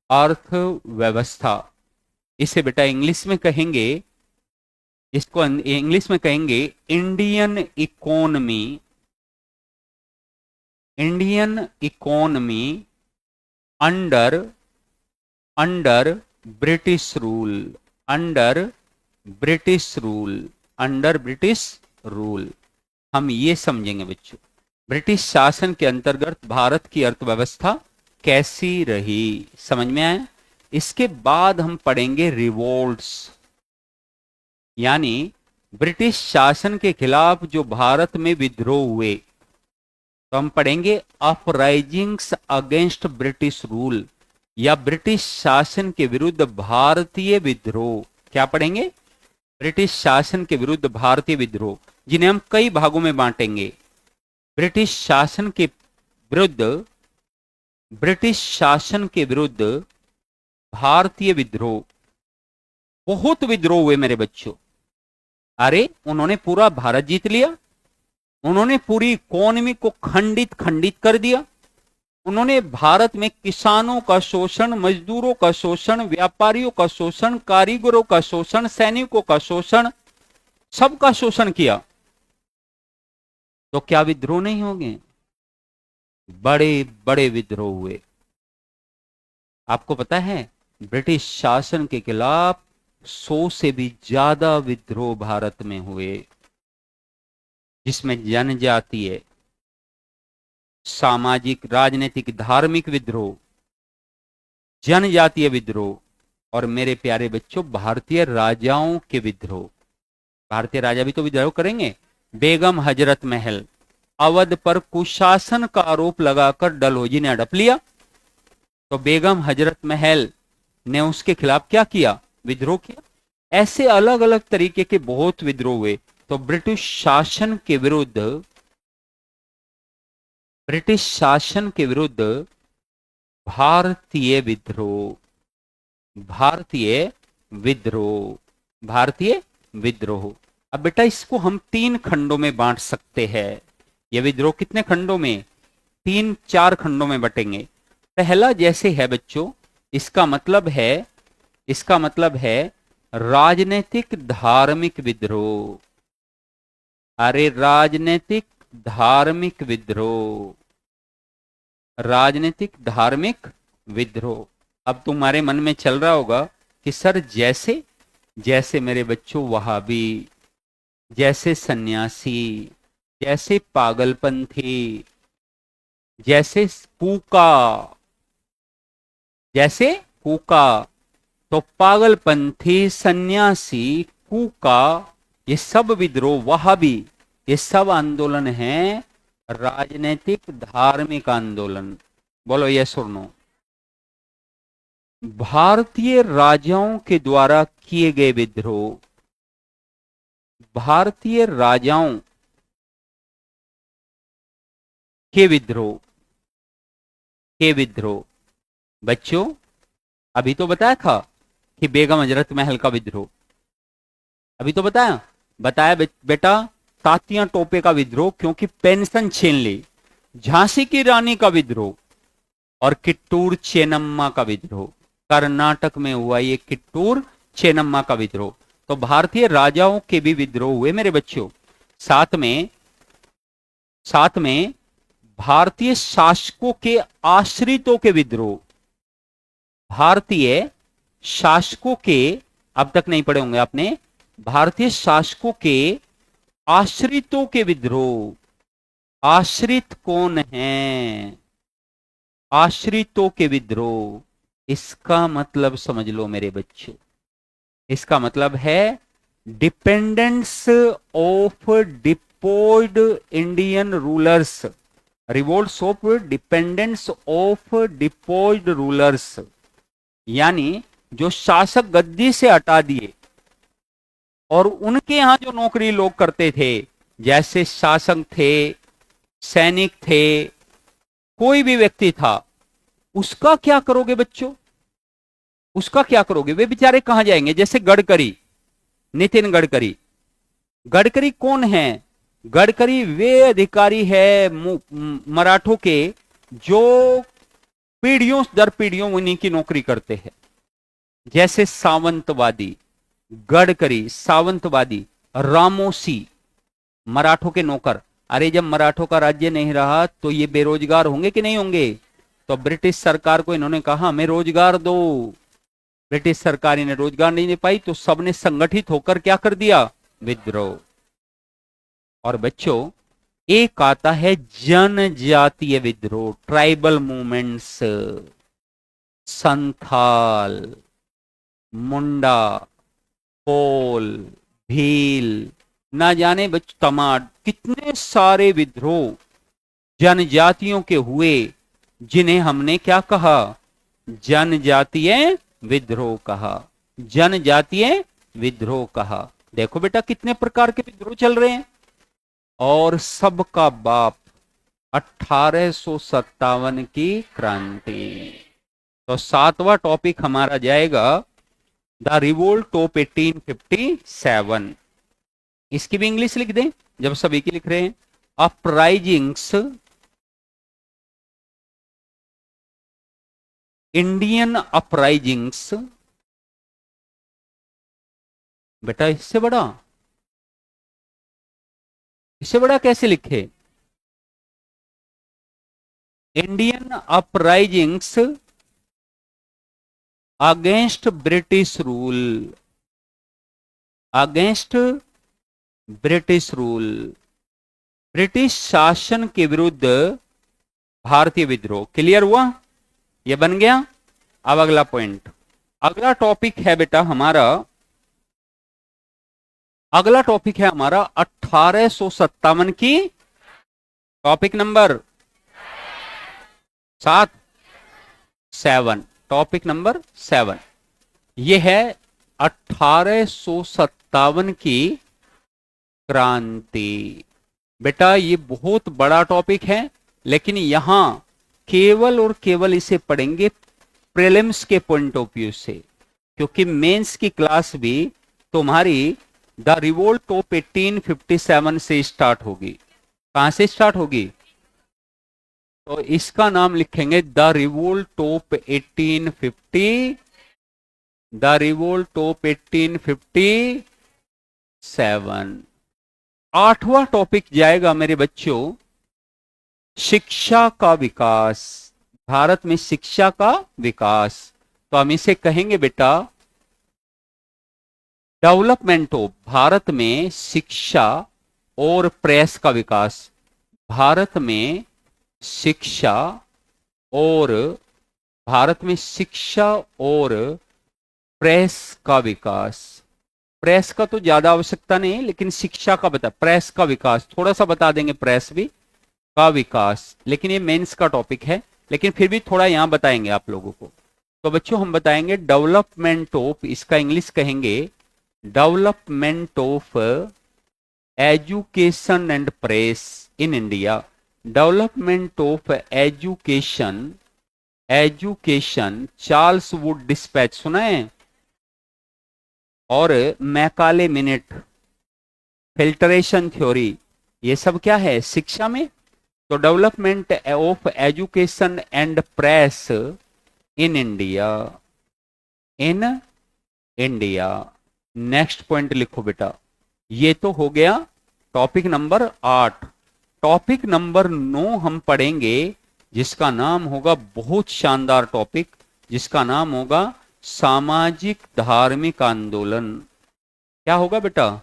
अर्थव्यवस्था। इसे बेटा इंग्लिश में कहेंगे, इसको इंग्लिश में कहेंगे Indian economy, Indian economy under, under British rule, under British rule, under British rule. हम ये समझेंगे बच्चों ब्रिटिश शासन के अंतर्गत भारत की अर्थव्यवस्था कैसी रही। समझ में आया? इसके बाद हम पढ़ेंगे रिवोल्ट्स, यानी ब्रिटिश शासन के खिलाफ जो भारत में विद्रोह हुए, तो हम पढ़ेंगे अपराइजिंग्स अगेंस्ट ब्रिटिश रूल, या ब्रिटिश शासन के विरुद्ध भारतीय विद्रोह। क्या पढ़ेंगे? ब्रिटिश शासन के विरुद्ध भारतीय विद्रोह, जिन्हें हम कई भागों में बांटेंगे। ब्रिटिश शासन के विरुद्ध, ब्रिटिश शासन के विरुद्ध भारतीय विद्रोह। बहुत विद्रोह हुए मेरे बच्चों। अरे उन्होंने पूरा भारत जीत लिया, उन्होंने पूरी इकोनॉमी को खंडित खंडित कर दिया, उन्होंने भारत में किसानों का शोषण, मजदूरों का शोषण, व्यापारियों का शोषण, कारीगरों का शोषण, सैनिकों का शोषण, सबका शोषण किया। तो क्या विद्रोह नहीं हो गए? बड़े बड़े विद्रोह हुए। आपको पता है ब्रिटिश शासन के खिलाफ 100 से भी ज्यादा विद्रोह भारत में हुए, जिसमें जनजातीय, सामाजिक, राजनीतिक, धार्मिक विद्रोह, जनजातीय विद्रोह, और मेरे प्यारे बच्चों भारतीय राजाओं के विद्रोह। भारतीय राजा भी तो विद्रोह करेंगे। बेगम हजरत महल, अवध पर कुशासन का आरोप लगाकर डलहौजी ने हड़प लिया, तो बेगम हजरत महल ने उसके खिलाफ क्या किया? विद्रोह किया। ऐसे अलग अलग तरीके के बहुत विद्रोह हुए। तो ब्रिटिश शासन के विरुद्ध भारतीय विद्रोह, भारतीय विद्रोह, भारतीय विद्रोह। अब बेटा इसको हम 3 खंडों में बांट सकते हैं। यह विद्रोह कितने खंडों में? 3-4 खंडों में बटेंगे। पहला जैसे है बच्चों, इसका मतलब है राजनीतिक धार्मिक विद्रोह। अरे राजनीतिक धार्मिक विद्रोह, राजनीतिक धार्मिक विद्रोह। अब तुम्हारे मन में चल रहा होगा कि सर जैसे जैसे मेरे बच्चों वहाबी, जैसे सन्यासी, जैसे पागलपंथी, जैसे कूका, जैसे कूका। तो पागलपंथी, सन्यासी, कूका, ये सब विद्रोह, वहाबी, ये सब आंदोलन हैं राजनीतिक धार्मिक आंदोलन। बोलो यस और नो। भारतीय राजाओं के द्वारा किए गए विद्रोह, भारतीय राजाओं के विद्रोह, के विद्रोह। बच्चों अभी तो बताया था कि बेगम हजरत महल का विद्रोह, अभी तो बताया बेटा तात्या टोपे का विद्रोह क्योंकि पेंशन छीन ली, झांसी की रानी का विद्रोह, और किट्टूर चेन्नम्मा का विद्रोह। कर्नाटक में हुआ ये किट्टूर चेन्नम्मा का विद्रोह। तो भारतीय राजाओं के भी विद्रोह हुए मेरे बच्चों। साथ में भारतीय शासकों के आश्रितों के विद्रोह, भारतीय शासकों के, अब तक नहीं पढ़े होंगे आपने, भारतीय शासकों के आश्रितों के विद्रोह। आश्रित कौन है? आश्रितों के विद्रोह। इसका मतलब समझ लो मेरे बच्चों, इसका मतलब है dependents of deposed Indian rulers, revolts of dependents of deposed rulers. यानी जो शासक गद्दी से हटा दिए और उनके यहां जो नौकरी लोग करते थे, जैसे शासक थे, सैनिक थे, कोई भी व्यक्ति था, उसका क्या करोगे बच्चों? उसका क्या करोगे? वे बेचारे कहां जाएंगे? जैसे गडकरी, नितिन गडकरी। गडकरी कौन है? गडकरी वे अधिकारी है मराठों के जो पीढ़ियों दर पीढ़ियों उन्हीं की नौकरी करते हैं। जैसे सावंतवादी, गडकरी सावंतवादी, रामोसी मराठों के नौकर। अरे जब मराठों का राज्य नहीं रहा तो ये बेरोजगार होंगे कि नहीं होंगे? तो ब्रिटिश सरकार को इन्होंने कहा हमें रोजगार दो। ब्रिटिश सरकार इन्हें रोजगार नहीं दे पाई तो सबने संगठित होकर क्या कर दिया? विद्रोह। और बच्चों एक आता है जनजातीय विद्रोह, ट्राइबल मूवमेंट्स, संथाल, मुंडा, कोल, भील, ना जाने तमाड, कितने सारे विद्रोह जनजातियों के हुए जिन्हें हमने क्या कहा? जनजातीय विद्रोह कहा, जनजातीय विद्रोह कहा। देखो बेटा कितने प्रकार के विद्रोह चल रहे हैं। और सबका बाप 1857 की क्रांति। तो 7वां टॉपिक हमारा जाएगा द रिवोल्ट ऑफ 1857। इसकी भी इंग्लिश लिख दें जब सभी की लिख रहे हैं। Uprisings, Indian uprisings. बेटा इससे बड़ा कैसे लिखे? Indian uprisings against British rule, against British rule, British शासन के विरुद्ध भारतीय विद्रोह। क्लियर हुआ? ये बन गया। अब अगला पॉइंट, अगला टॉपिक है बेटा हमारा, अगला टॉपिक है हमारा 1857 की, टॉपिक नंबर 7, टॉपिक नंबर 7। यह है 1857 की क्रांति। बेटा ये बहुत बड़ा टॉपिक है, लेकिन यहां केवल और केवल इसे पढ़ेंगे प्रीलिम्स के पॉइंट ऑफ व्यू से, क्योंकि मेंस की क्लास भी तुम्हारी द रिवोल्ट ऑफ 1857 से स्टार्ट होगी। कहां से स्टार्ट होगी? तो इसका नाम लिखेंगे the revolt of 1850, the revolt of 1857। आठवां टॉपिक जाएगा मेरे बच्चों, शिक्षा का विकास, भारत में शिक्षा का विकास। तो हम इसे कहेंगे बेटा डेवलपमेंट ऑफ, भारत में शिक्षा और प्रेस का विकास, भारत में शिक्षा और, भारत में शिक्षा और प्रेस का विकास। प्रेस का तो ज्यादा आवश्यकता नहीं है, लेकिन शिक्षा का बता, प्रेस का विकास थोड़ा सा बता देंगे, प्रेस भी का विकास, लेकिन ये मेंस का टॉपिक है, लेकिन फिर भी थोड़ा यहां बताएंगे आप लोगों को। तो बच्चों हम बताएंगे डेवलपमेंट ऑफ, इसका इंग्लिश कहेंगे development of education and press in India, development of education, education, Charles Wood dispatch सुना है, और मैकाले मिनट, फिल्टरेशन थ्योरी, ये सब क्या है शिक्षा में। तो development of education and press in India, in India. Next point लिखो बेटा, ये तो हो गया टॉपिक नंबर 8। टॉपिक नंबर 9 हम पढ़ेंगे, जिसका नाम होगा, बहुत शानदार टॉपिक, जिसका नाम होगा सामाजिक धार्मिक आंदोलन। क्या होगा बेटा?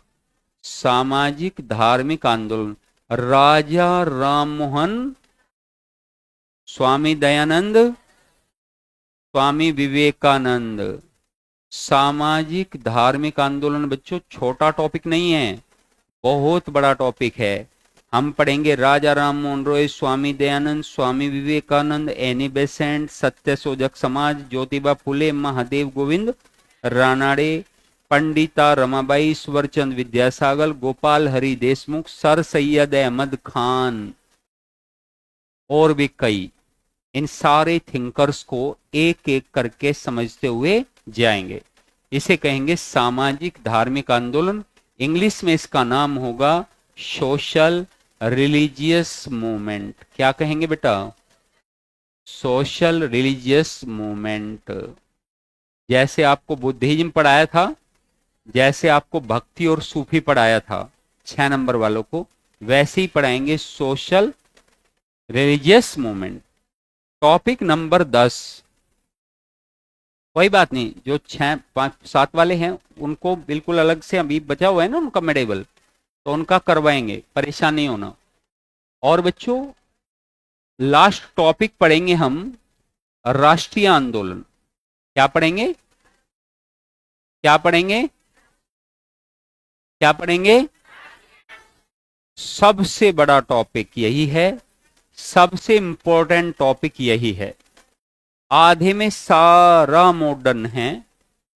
सामाजिक धार्मिक आंदोलन। राजा राममोहन, स्वामी दयानंद, स्वामी विवेकानंद, सामाजिक धार्मिक आंदोलन। बच्चों छोटा टॉपिक नहीं है, बहुत बड़ा टॉपिक है। हम पढ़ेंगे Raja Rammohan Roy, Swami Dayanand, Swami Vivekananda, Annie Besant, Satyashodhak Samaj, Jyotiba Phule, Mahadev Govind Ranade, Pandita Ramabai, स्वरचंद Vidyasagar, Gopal Hari Deshmukh, sir Syed Ahmad Khan और भी कई। इन सारे थिंकर्स को एक एक करके समझते हुए जाएंगे। इसे कहेंगे सामाजिक धार्मिक आंदोलन। इंग्लिश में इसका नाम होगा सोशल रिलीजियस मूवमेंट। क्या कहेंगे बेटा? Social religious movement. जैसे आपको बुद्धिज्म पढ़ाया था, जैसे आपको भक्ति और सूफी पढ़ाया था 6 नंबर वालों को, वैसे ही पढ़ाएंगे social religious movement. Topic number 10, कोई बात नहीं, जो 6, 5, 7 वाले हैं उनको बिल्कुल अलग से अभी बचा हुआ है ना उनका मेडेबल, तो उनका करवाएंगे, परेशान नहीं होना। और बच्चों लास्ट टॉपिक पढ़ेंगे हम राष्ट्रीय आंदोलन। क्या पढ़ेंगे? क्या पढ़ेंगे? क्या पढ़ेंगे? सबसे बड़ा टॉपिक यही है, सबसे इंपॉर्टेंट टॉपिक यही है। आधे में सारा मॉडर्न है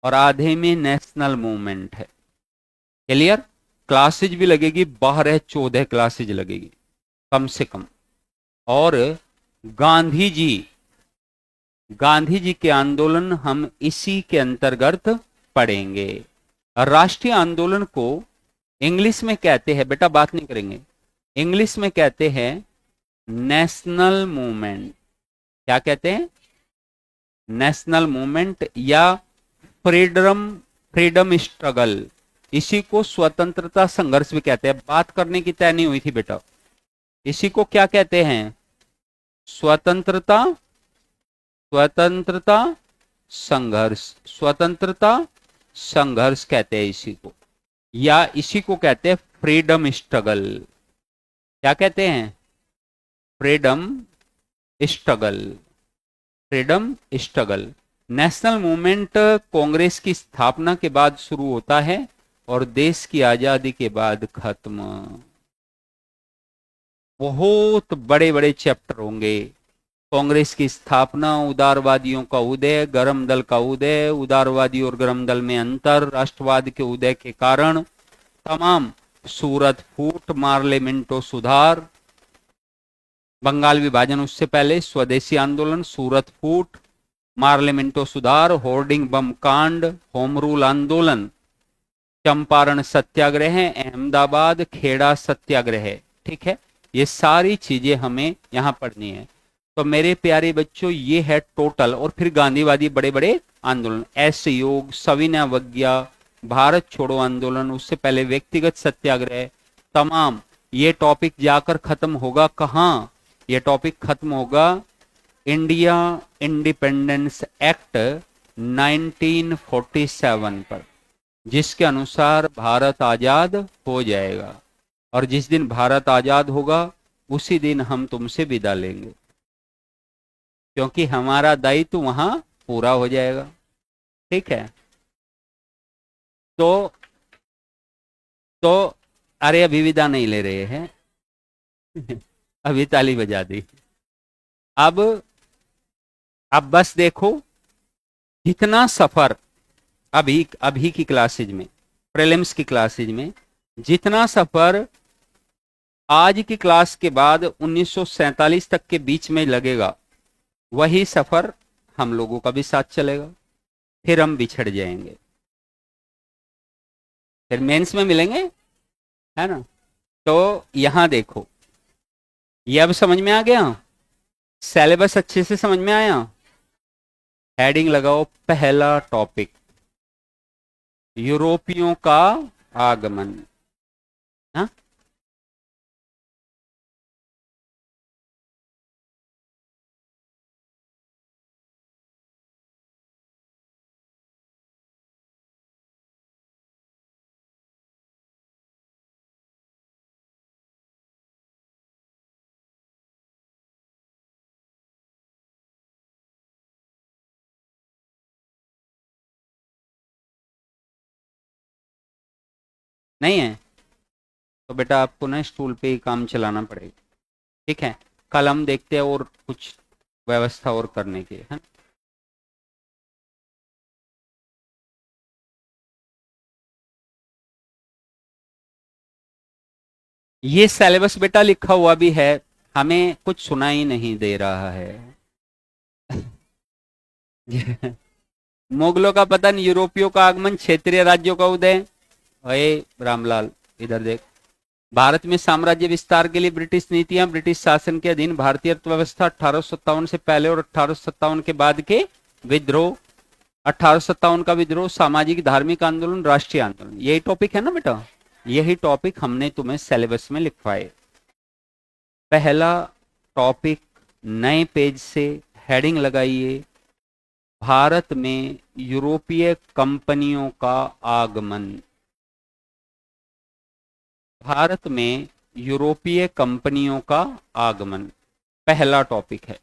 और आधे में नेशनल मूवमेंट है। क्लियर? क्लासेज भी लगेगी, बाहर है 14 क्लासेज लगेगी कम से कम। और गांधी जी के आंदोलन हम इसी के अंतर्गत पढ़ेंगे। राष्ट्रीय आंदोलन को इंग्लिश में कहते हैं, बेटा बात नहीं करेंगे, इंग्लिश में कहते हैं नेशनल मूवमेंट। क्या कहते हैं? नेशनल मूवमेंट या फ्रीडम स्ट्रगल। इसी को स्वतंत्रता संघर्ष भी कहते हैं। बात करने की तय नहीं हुई थी बेटा, इसी को क्या कहते हैं? स्वतंत्रता संघर्ष, स्वतंत्रता संघर्ष कहते हैं इसी को, या इसी को कहते हैं फ्रीडम स्ट्रगल। क्या कहते हैं? Freedom struggle. National movement Congress की स्थापना के बाद शुरू होता है और देश की आजादी के बाद खत्म। बहुत बड़े बड़े चैप्टर होंगे, कांग्रेस की स्थापना, उदारवादियों का उदय, गरम दल का उदय, उदारवादी और गरम दल में अंतर, राष्ट्रवाद के उदय के कारण तमाम, सूरत फूट, मार्ले मिंटो सुधार, बंगाल विभाजन उससे पहले, स्वदेशी आंदोलन, सूरत फूट, मार्ले मिंटो सुधार, होर्डिंग बम कांड, होम रूल आंदोलन, चंपारण सत्याग्रह, अहमदाबाद खेड़ा सत्याग्रह। ठीक है, ये सारी चीजें हमें यहां पढ़नी है। तो मेरे प्यारे बच्चों, ये है टोटल। और फिर गांधीवादी बड़े बड़े आंदोलन, असहयोग, सविनय अवज्ञा, भारत छोड़ो आंदोलन, उससे पहले व्यक्तिगत सत्याग्रह, तमाम। ये टॉपिक जाकर खत्म होगा कहां? ये टॉपिक खत्म होगा इंडिया इंडिपेंडेंस एक्ट 1947 पर, जिसके अनुसार भारत आजाद हो जाएगा। और जिस दिन भारत आजाद होगा उसी दिन हम तुमसे विदा लेंगे, क्योंकि हमारा दायित्व वहां पूरा हो जाएगा। ठीक है, तो अरे अभी विदा नहीं ले रहे हैं अभी ताली बजा दी। अब बस देखो, जितना सफर अभी की क्लासेज में, प्रीलिम्स की क्लासेज में, जितना सफर आज की क्लास के बाद 1947 तक के बीच में लगेगा, वही सफर हम लोगों का भी साथ चलेगा। फिर हम बिछड़ जाएंगे, फिर मेंस में मिलेंगे, है ना। तो यहां देखो, ये अब समझ में आ गया, सिलेबस अच्छे से समझ में आया। हेडिंग लगाओ, पहला टॉपिक यूरोपियों का आगमन। हाँ, नहीं है तो बेटा आपको ना स्टूल पे ही काम चलाना पड़ेगा। ठीक है, कल हम देखते हैं और कुछ व्यवस्था और करने की, है। ये सिलेबस बेटा लिखा हुआ भी है, हमें कुछ सुनाई नहीं दे रहा है मुगलों का पतन, यूरोपियों का आगमन, क्षेत्रीय राज्यों का उदय। अरे रामलाल इधर देख। भारत में साम्राज्य विस्तार के लिए ब्रिटिश नीतियां, ब्रिटिश शासन के अधीन भारतीय अर्थव्यवस्था, 1857 से पहले और 1857 के बाद के विद्रोह, 1857 का विद्रोह, सामाजिक धार्मिक आंदोलन, राष्ट्रीय आंदोलन। यही टॉपिक है ना बेटा, यही टॉपिक हमने तुम्हें सिलेबस में लिखवाए। पहला टॉपिक नए पेज से हेडिंग लगाइए, भारत में यूरोपीय कंपनियों का आगमन। भारत में यूरोपीय कंपनियों का आगमन पहला टॉपिक है।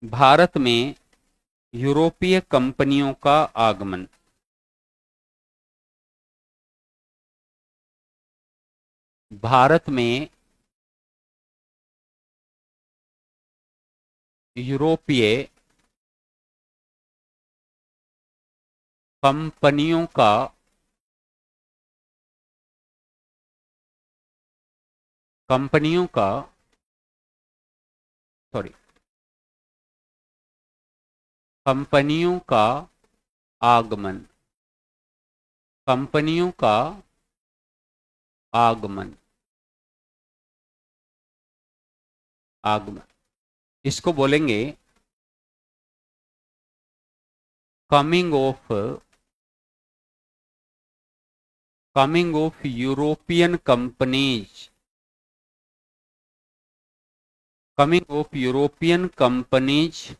भारत में यूरोपीय कंपनियों का आगमन। भारत में यूरोपीय कंपनियों का सॉरी कंपनियों का आगमन। कंपनियों का आगमन, आगमन इसको बोलेंगे coming of European companies. Coming of European companies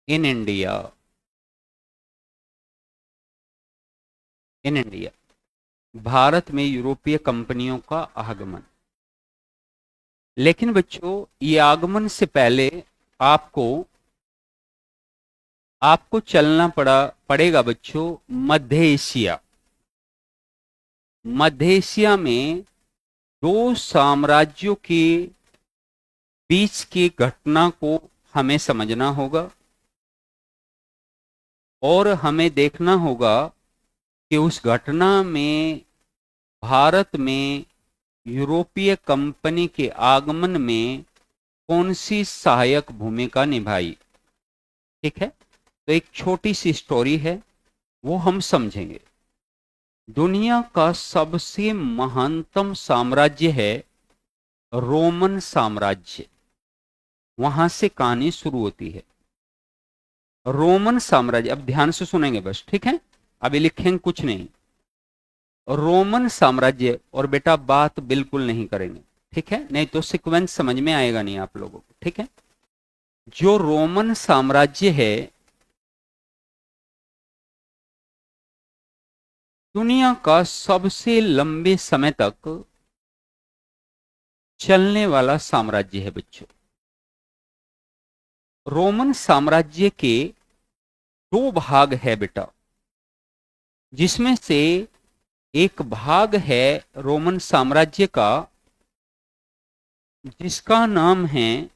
in India. Bharat में यूरोपीय कंपनियों का आगमन। लेकिन बच्चों, ये आगमन से पहले आपको आपको चलना पड़ेगा बच्चों मध्य एशिया। मध्य एशिया में दो साम्राज्यों के बीच की घटना को हमें समझना होगा और हमें देखना होगा कि उस घटना में भारत में यूरोपीय कंपनी के आगमन में कौन सी सहायक भूमिका निभाई। ठीक है, तो एक छोटी सी स्टोरी है, वो हम समझेंगे। दुनिया का सबसे महानतम साम्राज्य है रोमन साम्राज्य। वहां से कहानी शुरू होती है। रोमन साम्राज्य, अब ध्यान से सुनेंगे बस, ठीक है, अभी लिखेंगे कुछ नहीं। रोमन साम्राज्य, और बेटा बात बिल्कुल नहीं करेंगे, ठीक है, नहीं तो सीक्वेंस समझ में आएगा नहीं आप लोगों को। ठीक है, जो रोमन साम्राज्य है दुनिया का सबसे लंबे समय तक चलने वाला साम्राज्य है बच्चों। रोमन साम्राज्य के दो भाग है बेटा, जिसमें से एक भाग है रोमन साम्राज्य का जिसका नाम है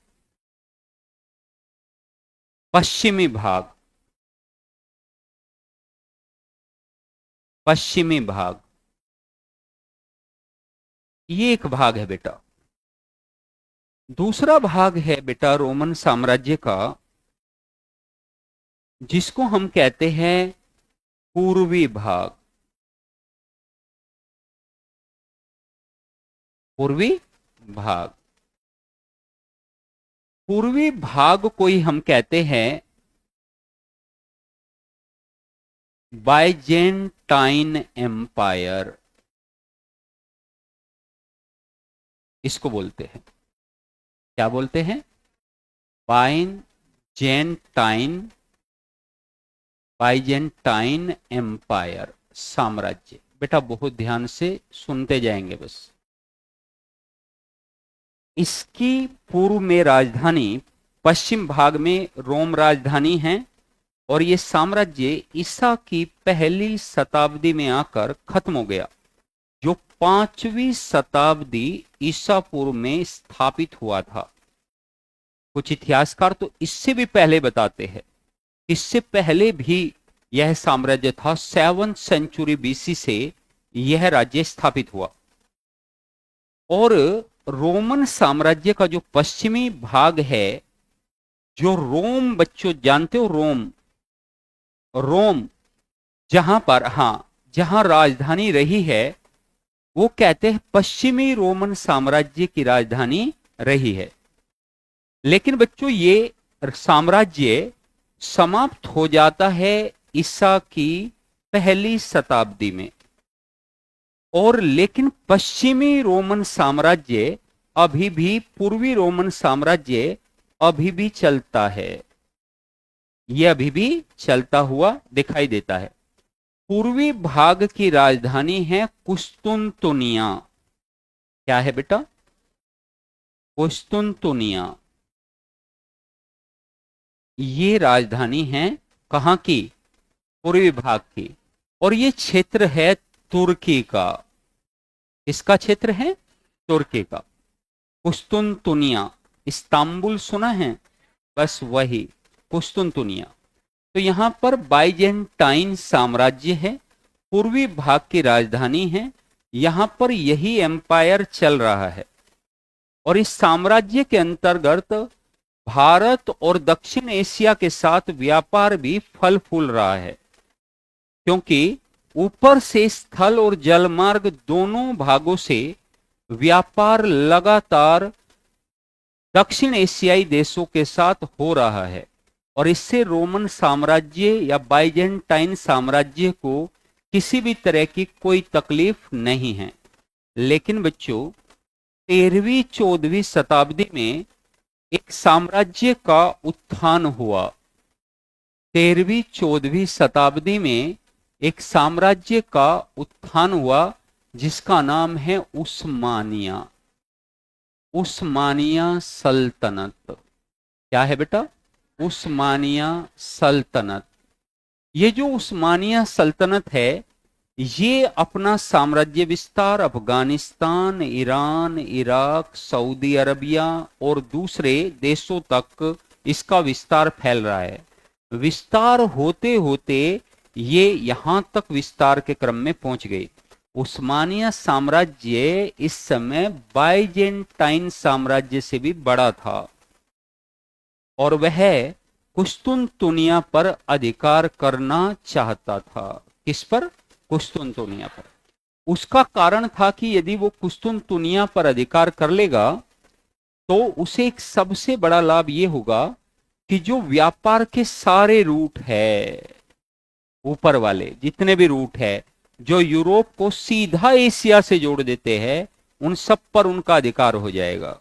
पश्चिमी भाग। पश्चिमी भाग, ये एक भाग है बेटा। दूसरा भाग है बेटा रोमन साम्राज्य का जिसको हम कहते हैं पूर्वी भाग। पूर्वी भाग, पूर्वी भाग को ही हम कहते हैं बाइजेंटाइन एम्पायर, इसको बोलते हैं। क्या बोलते हैं? बाइजेंटाइन, बाइजेंटाइन एम्पायर, साम्राज्य। बेटा बहुत ध्यान से सुनते जाएंगे बस। इसकी पूर्व में राजधानी, पश्चिम भाग में रोम राजधानी है, और ये साम्राज्य ईसा की पहली शताब्दी में आकर खत्म हो गया, जो 5वीं शताब्दी ईसा पूर्व में स्थापित हुआ था। कुछ इतिहासकार तो इससे भी पहले बताते हैं, इससे पहले भी यह साम्राज्य था। 7th सेंचुरी बीसी से यह राज्य स्थापित हुआ। और रोमन साम्राज्य का जो पश्चिमी भाग है, जो रोम, बच्चों जानते हो रोम, रोम जहां पर, हां, जहां राजधानी रही है, वो कहते हैं पश्चिमी रोमन साम्राज्य की राजधानी रही है। लेकिन बच्चों ये साम्राज्य समाप्त हो जाता है ईसा की पहली शताब्दी में, और लेकिन पश्चिमी रोमन साम्राज्य अभी भी, पूर्वी रोमन साम्राज्य अभी भी चलता है। यह अभी भी चलता हुआ दिखाई देता है। पूर्वी भाग की राजधानी है कुस्तुनतुनिया। क्या है बेटा? कुस्तुनतुनिया। ये राजधानी है कहां की? पूर्वी भाग की। और ये क्षेत्र है तुर्की का। इसका क्षेत्र है तुर्की का। कुस्तुनतुनिया, इस्तांबुल सुना है? बस वही कुस्तुनतुनिया। तो यहां पर बाइजेंटाइन साम्राज्य है, पूर्वी भाग की राजधानी है, यहां पर यही एम्पायर चल रहा है। और इस साम्राज्य के अंतर्गत भारत और दक्षिण एशिया के साथ व्यापार भी फल फूल रहा है, क्योंकि ऊपर से स्थल और जल मार्ग दोनों भागों से व्यापार लगातार दक्षिण एशियाई देशों के साथ हो रहा है। और इससे रोमन साम्राज्य या बाइजेंटाइन साम्राज्य को किसी भी तरह की कोई तकलीफ नहीं है। लेकिन बच्चों 13वीं 14वीं शताब्दी में एक साम्राज्य का उत्थान हुआ। 13वीं 14वीं शताब्दी में एक साम्राज्य का उत्थान हुआ जिसका नाम है उस्मानिया। उस्मानिया सल्तनत। क्या है बेटा? उस्मानिया सल्तनत। ये जो उस्मानिया सल्तनत है, ये अपना साम्राज्य विस्तार Afghanistan, Iran, Iraq, Saudi Arabia और दूसरे देशों तक इसका विस्तार फैल रहा है। विस्तार होते होते ये यहां तक विस्तार के क्रम में पहुंच गई। उस्मानिया साम्राज्य इस समय बाइजेंटाइन साम्राज्य से भी बड़ा था और वह कुस्तुनतुनिया पर अधिकार करना चाहता था। किस पर? कुस्तुनतुनिया पर। उसका कारण था कि यदि वो कुस्तुनतुनिया पर अधिकार कर लेगा तो उसे एक सबसे बड़ा लाभ ये होगा कि जो व्यापार के सारे रूट है, ऊपर वाले जितने भी रूट है जो यूरोप को सीधा एशिया से जोड़ देते हैं, उन सब पर उनका अधिकार हो जाएगा।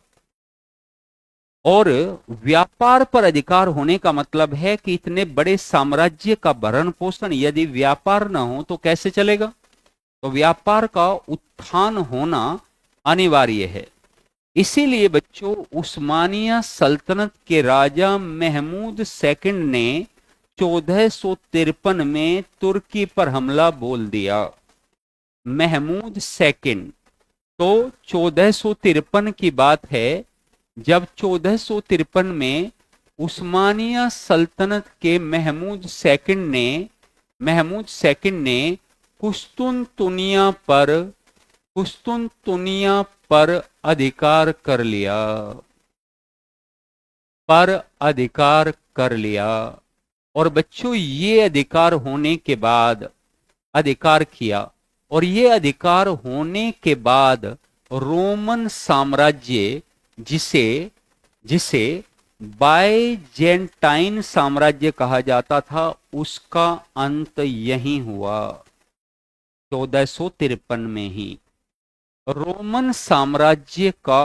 और व्यापार पर अधिकार होने का मतलब है कि इतने बड़े साम्राज्य का भरण पोषण यदि व्यापार ना हो तो कैसे चलेगा? तो व्यापार का उत्थान होना अनिवार्य है। इसीलिए बच्चों, उस्मानिया सल्तनत के राजा महमूद सेकंड ने 1453 में तुर्की पर हमला बोल दिया। महमूद सेकंड, तो 1453 की बात है जब 1453 में उस्मानिया सल्तनत के महमूद सेकंड ने कुस्तुनतुनिया पर अधिकार कर लिया। और बच्चों, ये अधिकार होने के बाद अधिकार किया, और ये अधिकार होने के बाद रोमन साम्राज्य, जिसे बाइजेंटाइन साम्राज्य कहा जाता था, उसका अंत यहीं हुआ 1453 में ही। रोमन साम्राज्य का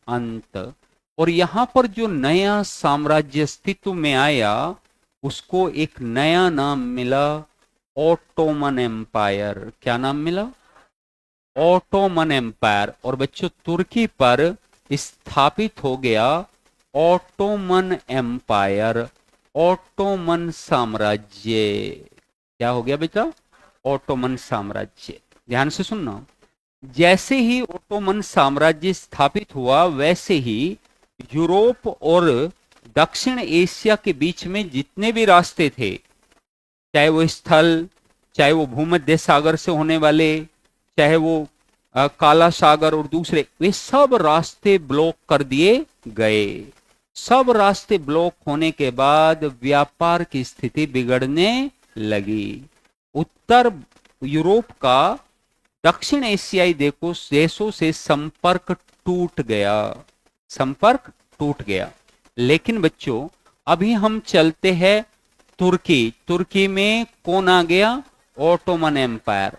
अंत। और यहां पर जो नया साम्राज्य अस्तित्व में आया उसको एक नया नाम मिला, ऑटोमन एम्पायर। क्या नाम मिला? Ottoman empire. और बच्चों, तुर्की पर स्थापित हो गया ऑटोमन एम्पायर, ऑटोमन साम्राज्य। क्या हो गया बेटा? ऑटोमन साम्राज्य। ध्यान से सुनना, जैसे ही ऑटोमन साम्राज्य स्थापित हुआ वैसे ही यूरोप और दक्षिण एशिया के बीच में जितने भी रास्ते थे, चाहे वो स्थल, चाहे वो भूमध्य सागर से होने वाले, चाहे वो काला सागर और दूसरे, वे सब रास्ते ब्लॉक कर दिए गए। सब रास्ते ब्लॉक होने के बाद व्यापार की स्थिति बिगड़ने लगी। उत्तर यूरोप का दक्षिण एशियाई देशों से संपर्क टूट गया। लेकिन बच्चों, अभी हम चलते हैं तुर्की में कौन आ गया? Ottoman empire.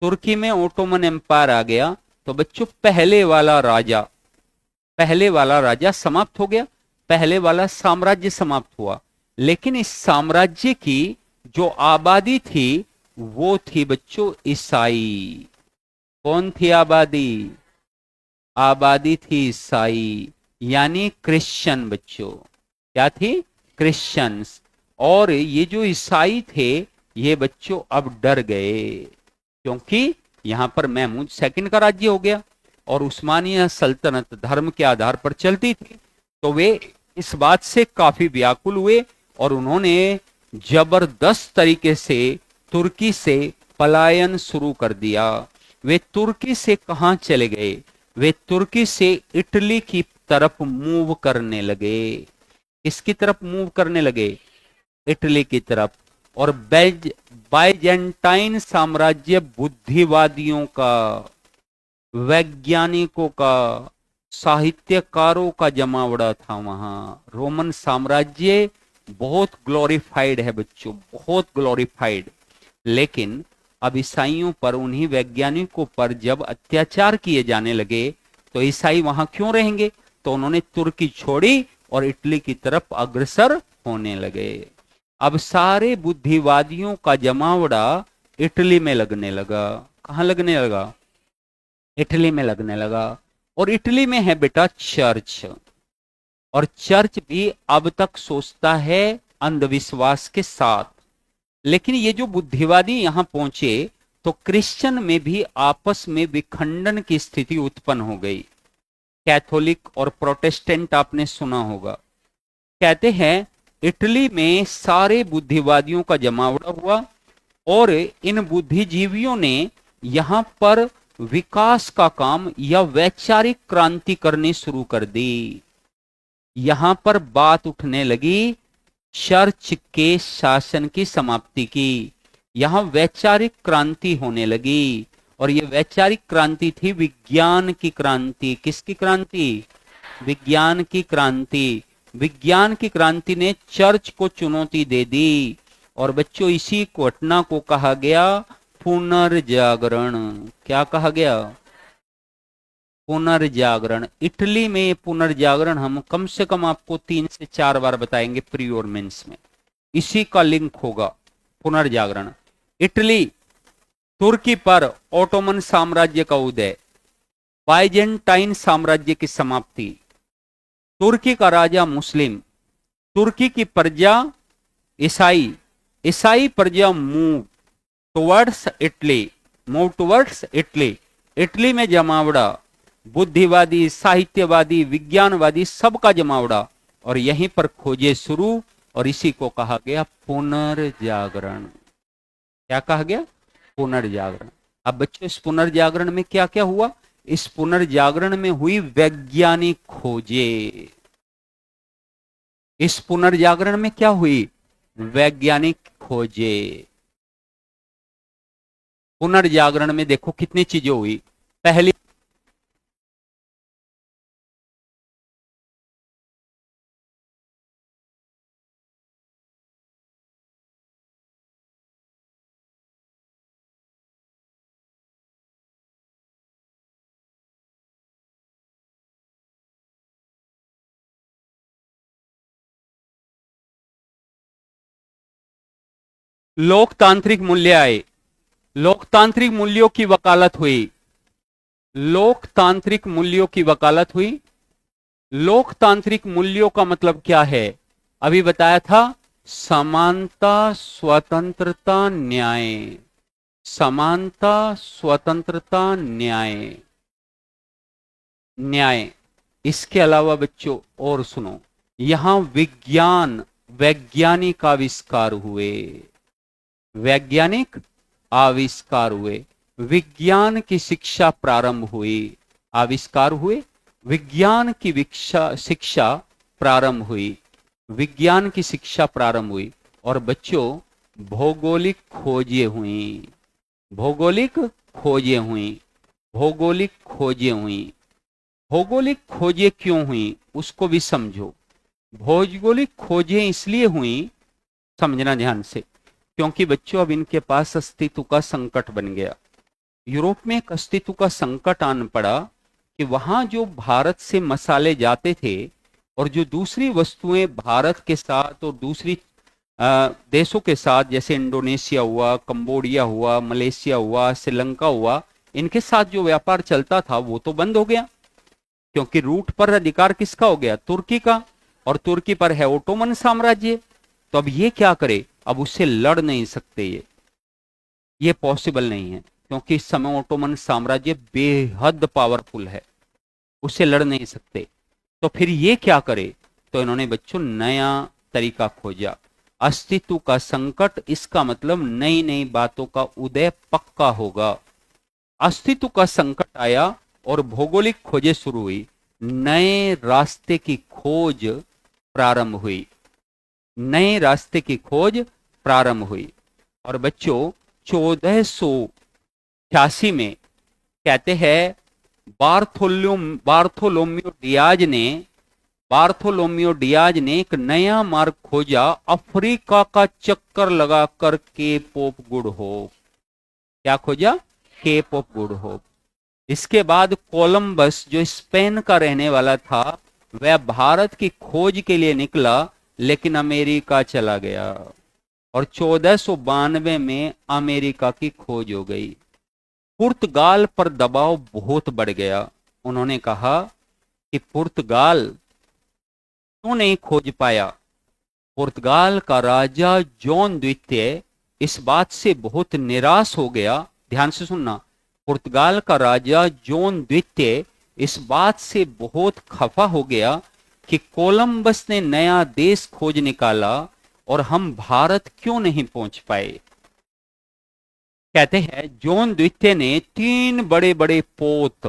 तुर्की में ऑटोमन एम्पायर आ गया तो बच्चों, पहले वाला राजा समाप्त हो गया, पहले वाला साम्राज्य समाप्त हुआ। लेकिन इस साम्राज्य की जो आबादी थी वो थी बच्चों ईसाई। कौन थी आबादी? आबादी थी ईसाई, यानी क्रिश्चियन। बच्चों, क्या थी? क्रिश्चियंस। और ये जो ईसाई थे ये बच्चों अब डर गए, क्योंकि यहां पर महमूद सेकंड का राज्य हो गया और उस्मानिया सल्तनत धर्म के आधार पर चलती थी। तो वे इस बात से काफी व्याकुल हुए और उन्होंने जबरदस्त तरीके से तुर्की से पलायन शुरू कर दिया। वे तुर्की से कहां चले गए? वे तुर्की से इटली की तरफ मूव करने लगे। इसकी तरफ मूव करने लगे? इटली की तरफ। और बाइजेंटाइन साम्राज्य बुद्धिवादियों का, वैज्ञानिकों का, साहित्यकारों का जमावड़ा था वहां। रोमन साम्राज्य बहुत ग्लोरीफाइड है बच्चों, बहुत ग्लोरीफाइड। लेकिन अब ईसाइयों पर, उन्हीं वैज्ञानिकों पर जब अत्याचार किए जाने लगे तो ईसाई वहां क्यों रहेंगे? तो उन्होंने तुर्की छोड़ी और इटली की तरफ अग्रसर होने लगे। अब सारे बुद्धिवादियों का जमावड़ा इटली में लगने लगा। कहां लगने लगा? इटली में लगने लगा। और इटली में है बेटा चर्च। और चर्च भी अब तक सोचता है अंधविश्वास के साथ। लेकिन ये जो बुद्धिवादी यहां पहुंचे तो क्रिश्चियन में भी आपस में विखंडन की स्थिति उत्पन्न हो गई। कैथोलिक और प्रोटेस्टेंट आपने सुना होगा। कहते हैं इटली में सारे बुद्धिवादियों का जमावड़ा हुआ और इन बुद्धिजीवियों ने यहां पर विकास का काम या वैचारिक क्रांति करनी शुरू कर दी। यहां पर बात उठने लगी चर्च के शासन की समाप्ति की। यहां वैचारिक क्रांति होने लगी और यह वैचारिक क्रांति थी विज्ञान की क्रांति। किसकी क्रांति? विज्ञान की क्रांति। विज्ञान की क्रांति ने चर्च को चुनौती दे दी और बच्चों इसी घटना को कहा गया पुनर्जागरण। क्या कहा गया? पुनर्जागरण। इटली में पुनर्जागरण हम कम से कम आपको 3 से 4 बार बताएंगे प्री और मेंस में, इसी का लिंक होगा पुनर्जागरण। इटली, तुर्की पर ओटोमन साम्राज्य का उदय, बाइजेंटाइन साम्राज्य की समाप्ति, तुर्की का राजा मुस्लिम, तुर्की की प्रजा ईसाई, ईसाई प्रजा move towards Italy, move towards Italy, Italy में जमावड़ा, बुद्धिवादी, साहित्यवादी, विज्ञानवादी, सबका जमावड़ा और यहीं पर खोजे शुरू और इसी को कहा गया पुनर्जागरण। क्या कहा गया? पुनर्जागरण। अब बच्चों इस पुनर्जागरण में क्या क्या हुआ? इस पुनर्जागरण में हुई वैज्ञानिक खोजें। इस पुनर्जागरण में क्या हुई? वैज्ञानिक खोजें। पुनर्जागरण में देखो कितनी चीजें हुई। पहली, लोकतांत्रिक मूल्य आए। लोकतांत्रिक मूल्यों की वकालत हुई। लोकतांत्रिक मूल्यों की वकालत हुई। लोकतांत्रिक मूल्यों का मतलब क्या है? अभी बताया था, समानता, स्वतंत्रता, न्याय। समानता, स्वतंत्रता, न्याय। न्याय। इसके अलावा बच्चों और सुनो, यहां विज्ञान, वैज्ञानिक आविष्कार हुए। वैज्ञानिक आविष्कार हुए, विज्ञान की शिक्षा प्रारंभ हुई। आविष्कार हुए, विज्ञान की शिक्षा प्रारंभ हुई, विज्ञान की शिक्षा प्रारंभ हुई। और बच्चों भौगोलिक खोजें हुई। भौगोलिक खोजें हुई। भौगोलिक खोजें हुई। भौगोलिक खोजें क्यों हुई उसको भी समझो। भौगोलिक खोजें इसलिए हुई, समझना ध्यान से, क्योंकि बच्चों अब इनके पास अस्तित्व का संकट बन गया। यूरोप में एक अस्तित्व का संकट आन पड़ा कि वहां जो भारत से मसाले जाते थे और जो दूसरी वस्तुएं भारत के साथ और दूसरी देशों के साथ, जैसे इंडोनेशिया हुआ, कंबोडिया हुआ, मलेशिया हुआ, श्रीलंका हुआ, इनके साथ जो व्यापार चलता था वो तो बंद हो गया, क्योंकि रूट पर अधिकार किसका हो गया? तुर्की का। और तुर्की पर है ओटोमन साम्राज्य। तो अब ये क्या करे? अब उससे लड़ नहीं सकते, ये पॉसिबल नहीं है, क्योंकि इस समय ओटोमन साम्राज्य बेहद पावरफुल है, उससे लड़ नहीं सकते। तो फिर ये क्या करे? तो इन्होंने बच्चों नया तरीका खोजा। अस्तित्व का संकट, इसका मतलब नई नई बातों का उदय पक्का होगा। अस्तित्व का संकट आया और भौगोलिक खोजें शुरू हुई, नए रास्ते की खोज प्रारंभ हुई। नए रास्ते की खोज प्रारंभ हुई। और बच्चों 1486 में कहते हैं बार्थोलोम्यो डियाज ने एक नया मार्ग खोजा, अफ्रीका का चक्कर लगा कर केप ऑफ गुड होप। क्या खोजा? Cape of Good Hope. इसके बाद कोलंबस, जो स्पेन का रहने वाला था, वह भारत की खोज के लिए निकला, लेकिन अमेरिका चला गया और 1492 में अमेरिका की खोज हो गई। पुर्तगाल पर दबाव बहुत बढ़ गया। उन्होंने कहा कि पुर्तगाल क्यों नहीं खोज पाया? पुर्तगाल का राजा जॉन द्वितीय इस बात से बहुत निराश हो गया। ध्यान से सुनना, पुर्तगाल का राजा जॉन द्वितीय इस बात से बहुत खफा हो गया कि कोलंबस ने नया देश खोज निकाला और हम भारत क्यों नहीं पहुंच पाए। कहते हैं जॉन द्वितीय ने 3 बड़े बड़े पोत,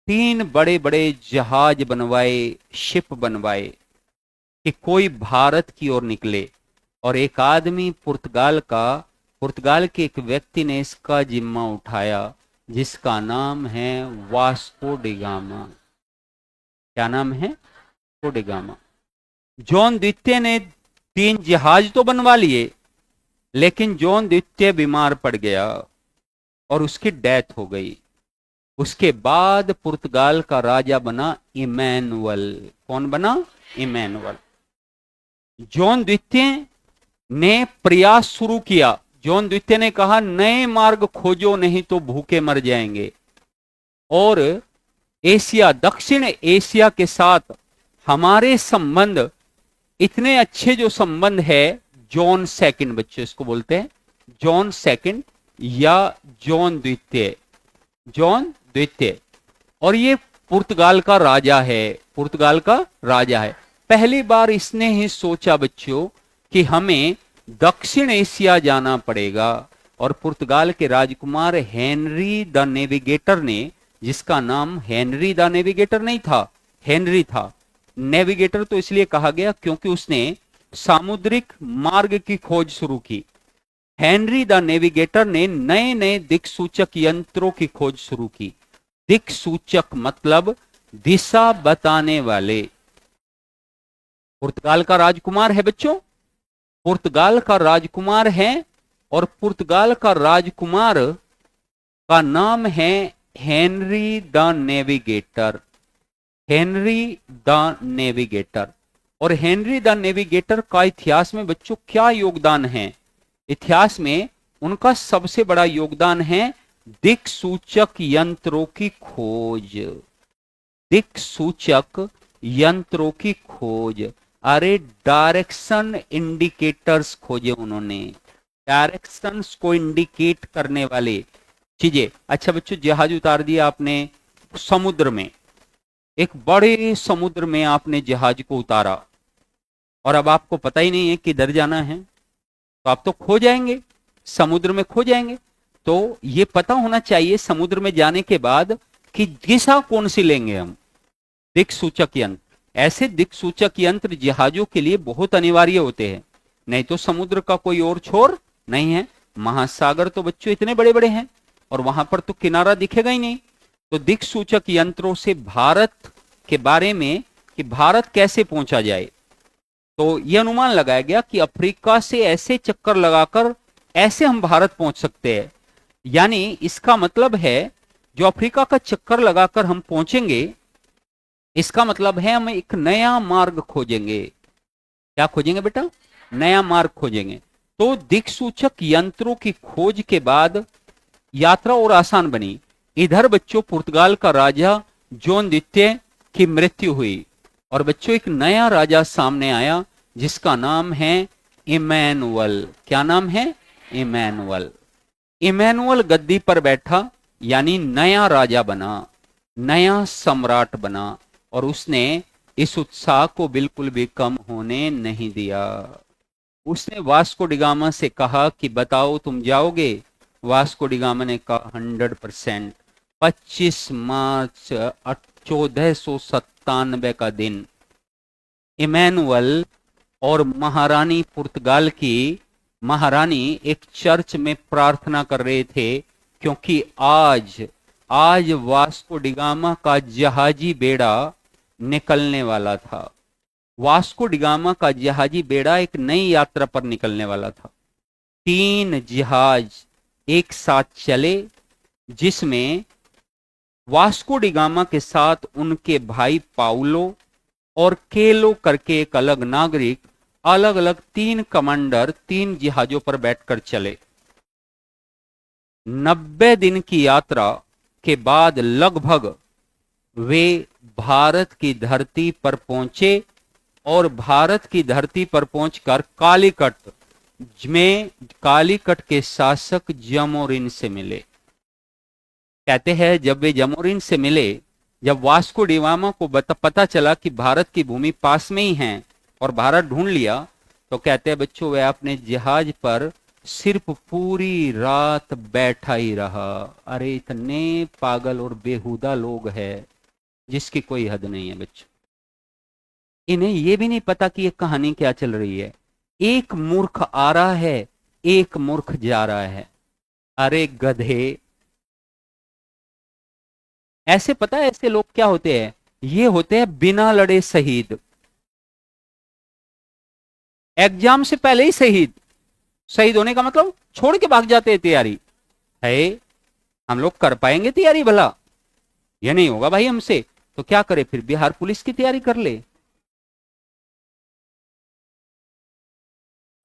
3 बड़े बड़े जहाज बनवाए, शिप बनवाए कि कोई भारत की ओर निकले। और एक आदमी पुर्तगाल के एक व्यक्ति ने इसका जिम्मा उठाया, जिसका नाम है वास्को डी गामा। क्या नाम है? Vasco D gamma. जॉन द्वितीय ने 3 जहाज तो बनवा लिए, लेकिन जॉन द्वितीय बीमार पड़ गया और उसकी डेथ हो गई। उसके बाद पुर्तगाल का राजा बना इमैनुअल। कौन बना? इमैनुअल। जॉन द्वितीय ने प्रयास शुरू किया। जॉन द्वितीय ने कहा नए मार्ग खोजो, नहीं तो भूखे मर जाएंगे। और एशिया, दक्षिण एशिया के साथ हमारे संबंध इतने अच्छे जो संबंध है, जॉन सेकंड, बच्चों इसको बोलते हैं जॉन सेकंड या जॉन द्वितीय, जॉन द्वितीय। और ये पुर्तगाल का राजा है, पुर्तगाल का राजा है। पहली बार इसने ही सोचा बच्चों कि हमें दक्षिण एशिया जाना पड़ेगा। और पुर्तगाल के राजकुमार हेनरी द नेविगेटर ने, जिसका नाम हेनरी द नेविगेटर नहीं था, हेनरी था। नेविगेटर तो इसलिए कहा गया क्योंकि उसने सामुद्रिक मार्ग की खोज शुरू की। हेनरी द नेविगेटर ने नए नए दिक्सूचक यंत्रों की खोज शुरू की। दिक्सूचक मतलब दिशा बताने वाले। पुर्तगाल का राजकुमार है बच्चों, पुर्तगाल का राजकुमार है। और पुर्तगाल का राजकुमार का नाम है Henry the navigator, Henry the navigator. और हेनरी द नेविगेटर का इतिहास में बच्चों क्या योगदान है? इतिहास में उनका सबसे बड़ा योगदान है दिक्सूचक यंत्रों की खोज। दिक्सूचक यंत्रों की खोज। अरे डायरेक्शन इंडिकेटर्स खोजे उन्होंने, डायरेक्शंस को इंडिकेट करने वाले चीजें। अच्छा बच्चों, जहाज उतार दिया आपने समुद्र में, एक बड़े समुद्र में आपने जहाज को उतारा और अब आपको पता ही नहीं है किधर जाना है, तो आप तो खो जाएंगे, समुद्र में खो जाएंगे। तो ये पता होना चाहिए समुद्र में जाने के बाद कि दिशा कौन सी लेंगे हम। दिक्सूचक यंत्र, ऐसे दिक्सूचक यंत्र जहाजों के लिए बहुत अनिवार्य होते हैं, नहीं तो समुद्र का कोई और छोर नहीं है। महासागर तो बच्चों इतने बड़े बड़े हैं और वहां पर तो किनारा दिखेगा ही नहीं। तो दिक्सूचक यंत्रों से भारत के बारे में कि भारत कैसे पहुंचा जाए, तो यह अनुमान लगाया गया कि अफ्रीका से ऐसे चक्कर लगाकर ऐसे हम भारत पहुंच सकते हैं। यानी इसका मतलब है जो अफ्रीका का चक्कर लगाकर हम पहुंचेंगे, इसका मतलब है हम एक नया मार्ग खोजेंगे। क्या खोजेंगे बेटा? नया मार्ग खोजेंगे। तो दिक्सूचक यंत्रों की खोज के बाद यात्रा और आसान बनी। इधर बच्चों पुर्तगाल का राजा जॉन द्वितीय की मृत्यु हुई और बच्चों एक नया राजा सामने आया जिसका नाम है इमैनुअल। क्या नाम है? इमैनुअल। इमैनुअल गद्दी पर बैठा, यानी नया राजा बना, नया सम्राट बना। और उसने इस उत्साह को बिल्कुल भी कम होने नहीं दिया। उसने वास्को डी गामा से कहा कि बताओ तुम जाओगे? वास्को डी गामा ने कहा 100%। 25 मार्च 1497 का दिन इमैनुअल और महारानी पुर्तगाल की महारानी एक चर्च में प्रार्थना कर रहे थे, क्योंकि आज वास्को डी गामा का जहाजी बेड़ा निकलने वाला था। वास्को डी गामा का जहाजी बेड़ा एक नई यात्रा पर निकलने वाला था। 3 जहाज एक साथ चले, जिसमें वास्को डी गामा के साथ उनके भाई पाउलो और केलो करके एक अलग नागरिक, अलग अलग 3 कमांडर 3 जहाजों पर बैठकर चले। 90 दिन की यात्रा के बाद लगभग वे भारत की धरती पर पहुंचे और भारत की धरती पर पहुंचकर कालीकट में कालीकट के शासक जमोरिन से मिले। कहते हैं जब वे जमोरिन से मिले, जब वास्को डिगामा को पता चला कि भारत की भूमि पास में ही है और भारत ढूंढ लिया, तो कहते हैं बच्चों वह अपने जहाज पर सिर्फ पूरी रात बैठा ही रहा। अरे इतने पागल और बेहुदा लोग हैं जिसकी कोई हद नहीं है बच्चों। इन्हें यह भी नहीं पता कि ये कहानी क्या चल रही है। एक मूर्ख आ रहा है, एक मूर्ख जा रहा है। अरे गधे, ऐसे पता है ऐसे लोग क्या होते हैं? ये होते हैं बिना लड़े शहीद। एग्जाम से पहले ही शहीद। शहीद होने का मतलब छोड़ के भाग जाते हैं तैयारी। है हम लोग कर पाएंगे तैयारी भला? ये नहीं होगा भाई हमसे। तो क्या करे फिर? बिहार पुलिस की तैयारी कर ले।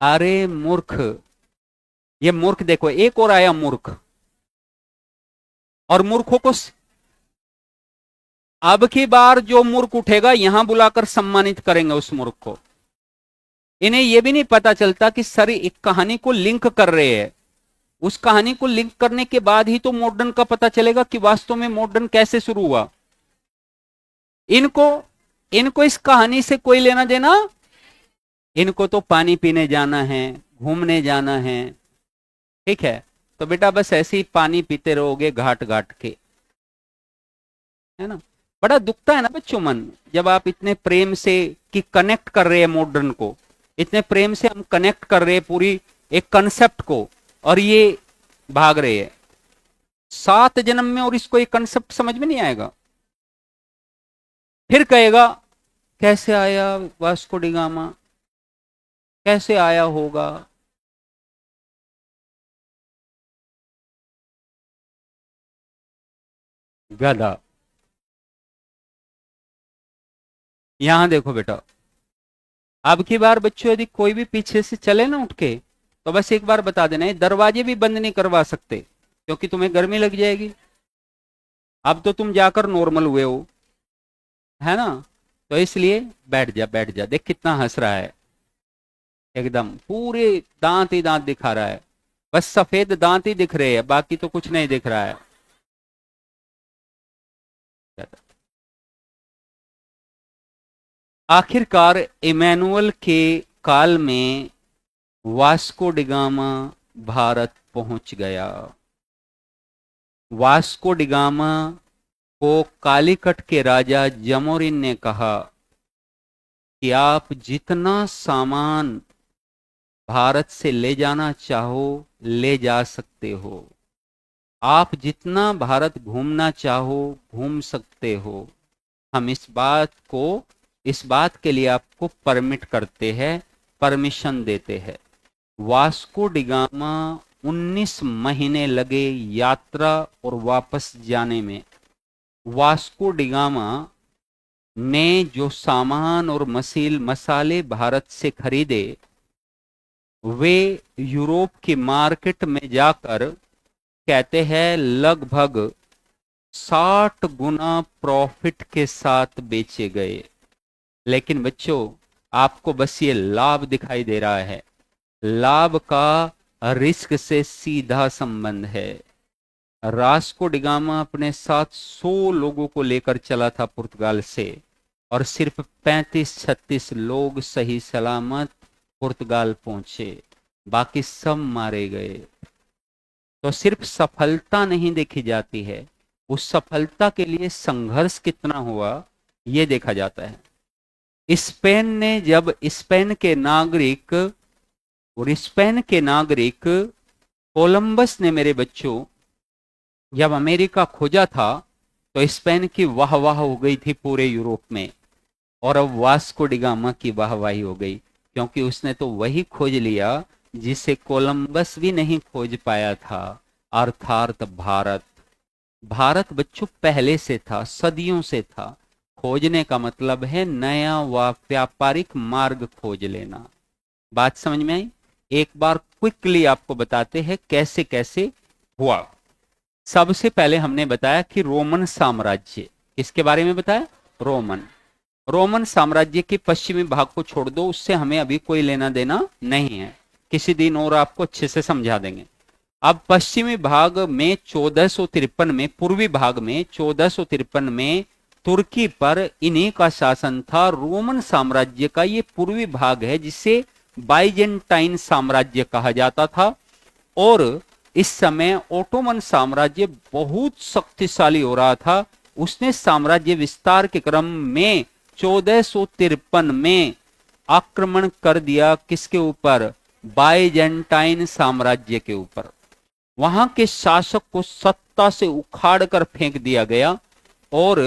अरे मूर्ख, ये मूर्ख देखो, एक और आया मूर्ख। और मूर्खों को अब की बार जो मूर्ख उठेगा यहां बुलाकर सम्मानित करेंगे उस मूर्ख को। इन्हें यह भी नहीं पता चलता कि सर एक कहानी को लिंक कर रहे हैं। उस कहानी को लिंक करने के बाद ही तो मॉडर्न का पता चलेगा कि वास्तव में मॉडर्न कैसे शुरू हुआ। इनको इस कहानी से कोई लेना देना। इनको तो पानी पीने जाना है, घूमने जाना है। ठीक है, तो बेटा बस ऐसे ही पानी पीते रहोगे घाट घाट के, है ना। बड़ा दुखता है ना बच्चों मन, जब आप इतने प्रेम से कि कनेक्ट कर रहे हैं मॉडर्न को, इतने प्रेम से हम कनेक्ट कर रहे हैं पूरी एक कंसेप्ट को, और ये भाग रहे हैं 7 जन्म में, और इसको ये कंसेप्ट समझ में नहीं आएगा। फिर कहेगा कैसे आया वास्को डिगामा, कैसे आया होगा। गधा। यहां देखो बेटा, अब की बार बच्चों यदि कोई भी पीछे से चले ना उठ के, तो बस एक बार बता देना, दरवाजे भी बंद नहीं करवा सकते क्योंकि तुम्हें गर्मी लग जाएगी। अब तो तुम जाकर नॉर्मल हुए हो, है ना, तो इसलिए बैठ जा बैठ जा। देख कितना हंस रहा है, एकदम पूरे दांत ही दांत दिखा रहा है। बस सफेद दांत ही दिख रहे हैं, बाकी तो कुछ नहीं दिख रहा है। आखिरकार इमैनुअल के काल में वास्को डिगामा भारत पहुंच गया। वास्को डिगामा को कालीकट के राजा जमोरिन ने कहा कि आप जितना सामान भारत से ले जाना चाहो ले जा सकते हो, आप जितना भारत घूमना चाहो घूम सकते हो। हम इस बात के लिए आपको परमिट करते हैं, परमिशन देते हैं। वास्को डिगामा 19 महीने लगे यात्रा और वापस जाने में। वास्को डिगामा ने जो सामान और मसाले भारत से खरीदे, वे यूरोप की मार्केट में जाकर कहते हैं लगभग 60 गुना प्रॉफिट के साथ बेचे गए। लेकिन बच्चों आपको बस ये लाभ दिखाई दे रहा है, लाभ का रिस्क से सीधा संबंध है। वास्को डिगामा अपने साथ 100 लोगों को लेकर चला था पुर्तगाल से, और सिर्फ 35-36 लोग सही सलामत पुर्तगाल पहुंचे, बाकी सब मारे गए। तो सिर्फ सफलता नहीं देखी जाती है, उस सफलता के लिए संघर्ष कितना हुआ यह देखा जाता है। स्पेन ने जब स्पेन के नागरिक कोलंबस ने मेरे बच्चों जब अमेरिका खोजा था, तो स्पेन की वाहवाह हो गई थी पूरे यूरोप में, और अब वास्को डिगामा की वाहवाही हो गई, क्योंकि उसने तो वही खोज लिया जिसे कोलंबस भी नहीं खोज पाया था, अर्थात भारत। भारत बच्चों पहले से था, सदियों से था। खोजने का मतलब है नया व्यापारिक मार्ग खोज लेना। बात समझ में आई? एक बार क्विकली आपको बताते हैं कैसे कैसे हुआ। सबसे पहले हमने बताया कि रोमन साम्राज्य, किसके बारे में बताया? रोमन। रोमन साम्राज्य के पश्चिमी भाग को छोड़ दो, उससे हमें अभी कोई लेना देना नहीं है, किसी दिन और आपको अच्छे से समझा देंगे। अब पश्चिमी भाग में 1453 में, पूर्वी भाग में 1453 में तुर्की पर इन्हीं का शासन था। रोमन साम्राज्य का ये पूर्वी भाग है जिसे बाइजेंटाइन साम्राज्य कहा जाता था। और इस समय ओटोमन साम्राज्य बहुत शक्तिशाली हो रहा था। उसने साम्राज्य विस्तार के क्रम में 1453 में आक्रमण कर दिया, किसके ऊपर? बाइजेंटाइन साम्राज्य के ऊपर। वहां के शासक को सत्ता से उखाड़ कर फेंक दिया गया और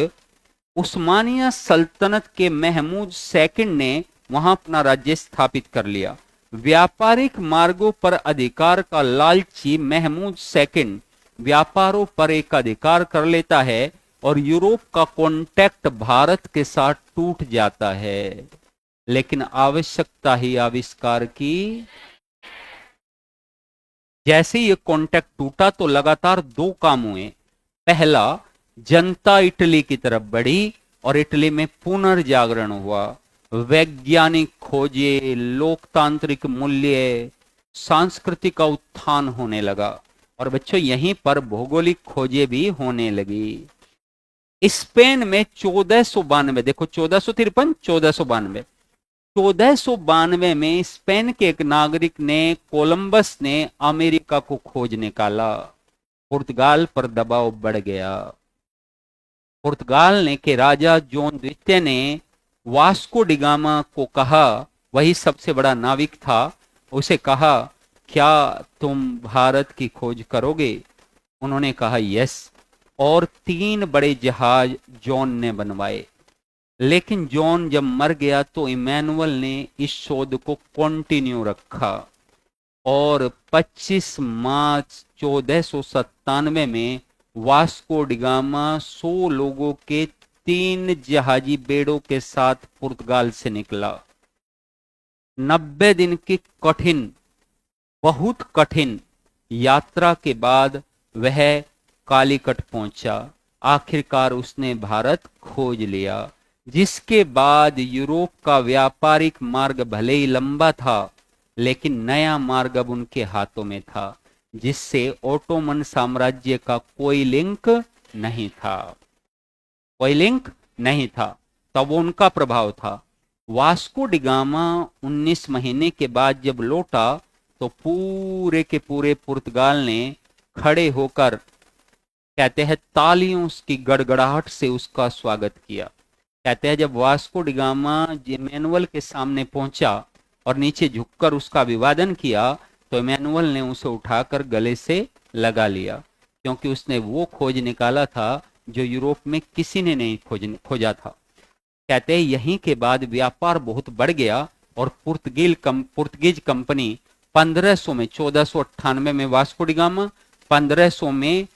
उस्मानिया सल्तनत के महमूद सेकंड ने वहां अपना राज्य स्थापित कर लिया। व्यापारिक मार्गों पर अधिकार का लालची महमूद सेकंड व्यापारों पर एक अधिकार कर लेता है और यूरोप का कांटेक्ट भारत के साथ टूट जाता है। लेकिन आवश्यकता ही आविष्कार की। जैसे ये कांटेक्ट टूटा तो लगातार दो काम हुए। पहला, जनता इटली की तरफ बढ़ी और इटली में पुनर्जागरण हुआ। वैज्ञानिक खोजे, लोकतांत्रिक मूल्य, सांस्कृतिक का उत्थान होने लगा। और बच्चों यहीं पर भौगोलिक खोजे भी होने लगी। स्पेन में 1492, देखो 1453, 1492, 1492 में स्पेन के एक नागरिक ने, कोलंबस ने अमेरिका को खोज निकाला। पुर्तगाल पर दबाव बढ़ गया। पुर्तगाल ने के राजा जॉन द्वितीय ने वास्को डिगामा को कहा, वही सबसे बड़ा नाविक था, उसे कहा क्या तुम भारत की खोज करोगे? उन्होंने कहा यस, और 3 बड़े जहाज जॉन ने बनवाए। लेकिन जॉन जब मर गया तो इमैनुअल ने इस शोध को कंटिन्यू रखा और 25 मार्च 1497 में वास्को डिगामा 100 लोगों के 3 जहाजी बेड़ों के साथ पुर्तगाल से निकला। 90 दिन की कठिन, बहुत कठिन यात्रा के बाद वह कालीकट पहुंचा। आखिरकार उसने भारत खोज लिया, जिसके बाद यूरोप का व्यापारिक मार्ग भले ही लंबा था, लेकिन नया मार्ग अब उनके हाथों में था, जिससे ओटोमन साम्राज्य का कोई लिंक नहीं था। कोई लिंक नहीं था, तब उनका प्रभाव था। वास्को डिगामा 19 महीने के बाद जब लौटा तो पूरे के पूरे पुर्तगाल ने खड़े होकर, कहते हैं तालियों की गड़गड़ाहट से उसका स्वागत किया। कहते हैं जब वास्को डिगामा इमैनुअल के सामने पहुंचा और नीचे झुककर उसका अभिवादन किया तो इमैनुअल ने उसे उठाकर गले से लगा लिया, क्योंकि उसने वो खोज निकाला था जो यूरोप में किसी ने नहीं खोजा था। कहते हैं यहीं के बाद व्यापार बहुत बढ़ गया और पुर्तगीज कंपनी 1500 में, 1498 में वास्को डिगामा, 1500 में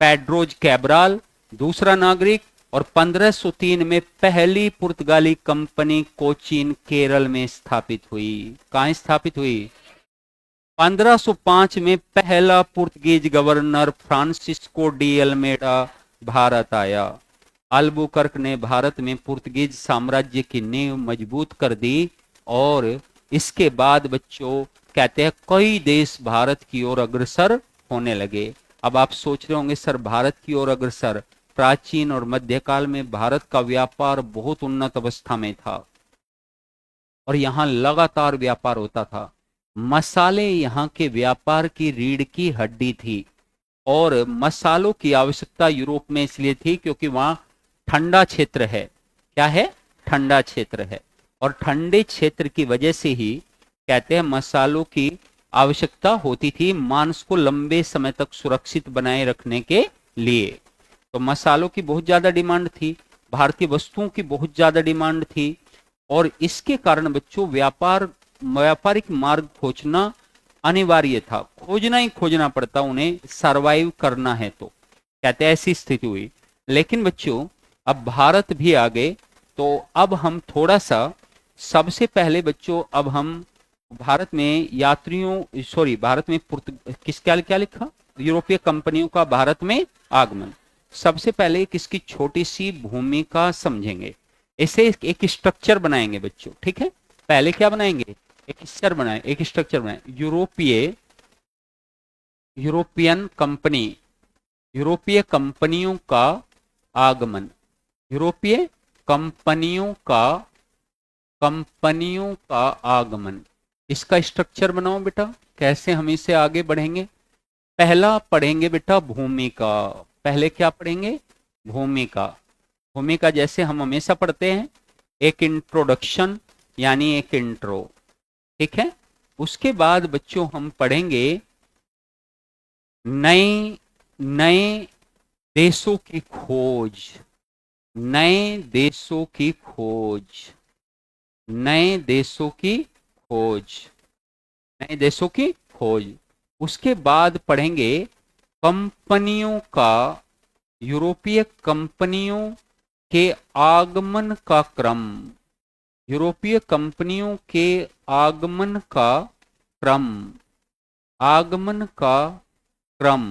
पेड्रोज कैब्राल दूसरा नागरिक, और 1503 में पहली पुर्तगाली कंपनी कोचीन केरल में स्थापित हुई। कहां स्थापित हुई? 1505 में पहला पुर्तगीज governor Francisco de Almeida Bharat आया। अल्बुकर्क ने भारत में पुर्तगीज साम्राज्य की नींव मजबूत कर दी और इसके बाद बच्चों कहते हैं कई देश भारत की ओर अग्रसर होने लगे। अब आप सोच रहे होंगे सर भारत की ओर अग्रसर, प्राचीन और मध्यकाल में भारत का व्यापार बहुत उन्नत अवस्था में था और यहां लगातार व्यापार होता था। मसाले यहाँ के व्यापार की रीढ़ की हड्डी थी और मसालों की आवश्यकता यूरोप में इसलिए थी क्योंकि वहां ठंडा क्षेत्र है। क्या है? ठंडा क्षेत्र है, और ठंडे क्षेत्र की वजह से ही कहते हैं मसालों की आवश्यकता होती थी मांस को लंबे समय तक सुरक्षित बनाए रखने के लिए। तो मसालों की बहुत ज्यादा डिमांड थी, भारतीय वस्तुओं की बहुत ज्यादा डिमांड थी, और इसके कारण बच्चों व्यापारिक मार्ग खोजना अनिवार्य था। खोजना ही खोजना पड़ता उन्हें, सरवाइव करना है। तो कहते हैं ऐसी स्थिति हुई। लेकिन बच्चों अब भारत भी आ गए, तो अब हम थोड़ा सा, सबसे पहले बच्चों अब हम भारत में भारत में क्या लिखा? यूरोपीय कंपनियों का भारत में आगमन। सबसे पहले किसकी छोटी सी भूमिका समझेंगे। ऐसे एक स्ट्रक्चर बनाएंगे बच्चों, ठीक है। पहले क्या बनाएंगे, एक स्ट्रक्चर बनाए, यूरोपियन कंपनी, यूरोपीय कंपनियों का आगमन, यूरोपीय कंपनियों का आगमन, इसका स्ट्रक्चर बनाओ बेटा, कैसे हम इससे आगे बढ़ेंगे। पहला पढ़ेंगे बेटा भूमिका, पहले क्या पढ़ेंगे, भूमिका। भूमिका जैसे हम हमेशा पढ़ते हैं, एक इंट्रोडक्शन यानी एक इंट्रो, ठीक है। उसके बाद बच्चों हम पढ़ेंगे नए नए देशों की खोज, नए देशों की खोज, नए देशों की खोज, नए देशों की खोज। उसके बाद पढ़ेंगे कंपनियों का, यूरोपीय कंपनियों के आगमन का क्रम, यूरोपीय कंपनियों के आगमन का क्रम, आगमन का क्रम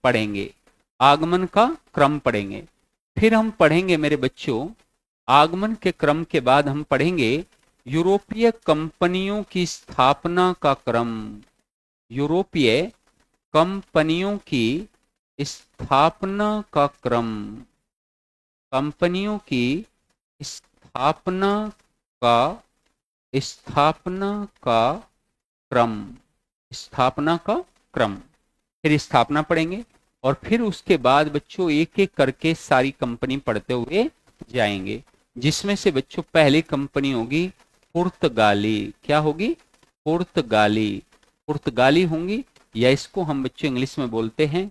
पढ़ेंगे, आगमन का क्रम पढ़ेंगे। फिर हम पढ़ेंगे मेरे बच्चों, आगमन के क्रम के बाद हम पढ़ेंगे यूरोपीय कंपनियों की स्थापना का क्रम, यूरोपीय कंपनियों की स्थापना का क्रम, कंपनियों की स्थापना का स्थापना का क्रम, स्थापना का क्रम। फिर स्थापना पढ़ेंगे और फिर उसके बाद बच्चों एक एक करके सारी कंपनी पढ़ते हुए जाएंगे, जिसमें से बच्चों पहली कंपनी होगी पुर्तगाली, क्या होगी, पुर्तगाली, पुर्तगाली होंगी, या इसको हम बच्चों इंग्लिश में बोलते हैं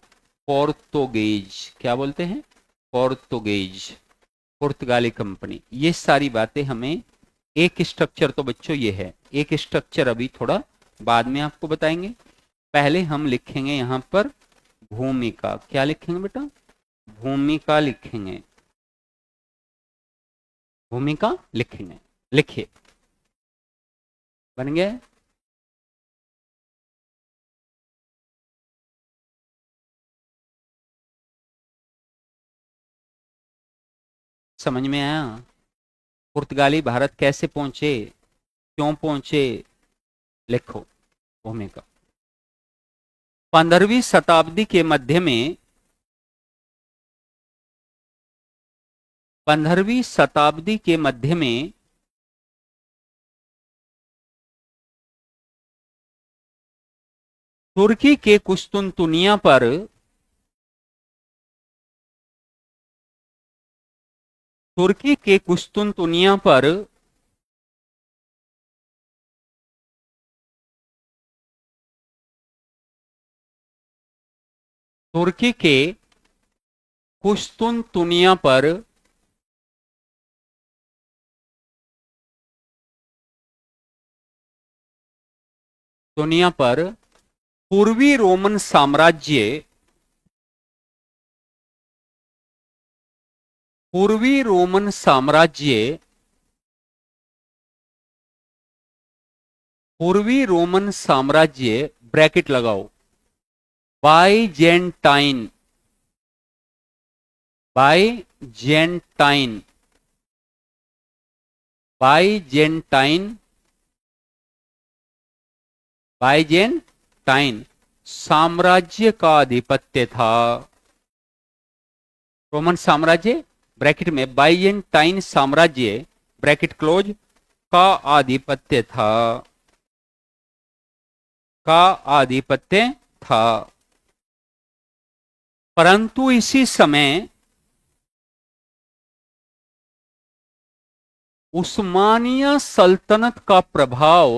पोर्तुगीज, क्या बोलते हैं, पोर्तुगीज, पुर्तगाली कंपनी। ये सारी बातें हमें, एक स्ट्रक्चर तो बच्चों ये है, एक स्ट्रक्चर अभी थोड़ा बाद में आपको बताएंगे। पहले हम लिखेंगे यहां पर भूमिका, क्या लिखेंगे बेटा, भूमिका लिखेंगे, भूमिका लिखेंगे, लिखिए, बन गया। समझ में आया, पुर्तगाली भारत कैसे पहुंचे, क्यों पहुंचे, लिखो भूमिका। 15वीं शताब्दी के मध्य में, 15वीं शताब्दी के मध्य में तुर्की के कुस्तुनतुनिया पर, तुर्की के कुस्तुनतुनिया पर तुर्की के कुस्तुनतुनिया पर दुनिया पर पूर्वी रोमन साम्राज्य, पूर्वी रोमन साम्राज्य, पूर्वी रोमन साम्राज्य, ब्रैकेट लगाओ, बाइजेंटाइन, बाइजेंटाइन, बाइजेंटाइन, बाइजेंटाइन साम्राज्य का आधिपत्य था, रोमन साम्राज्य ब्रैकेट में बाइजेंटाइन साम्राज्य ब्रैकेट क्लोज का आधिपत्य था, का आधिपत्य था। परंतु इसी समय उस्मानिया सल्तनत का प्रभाव,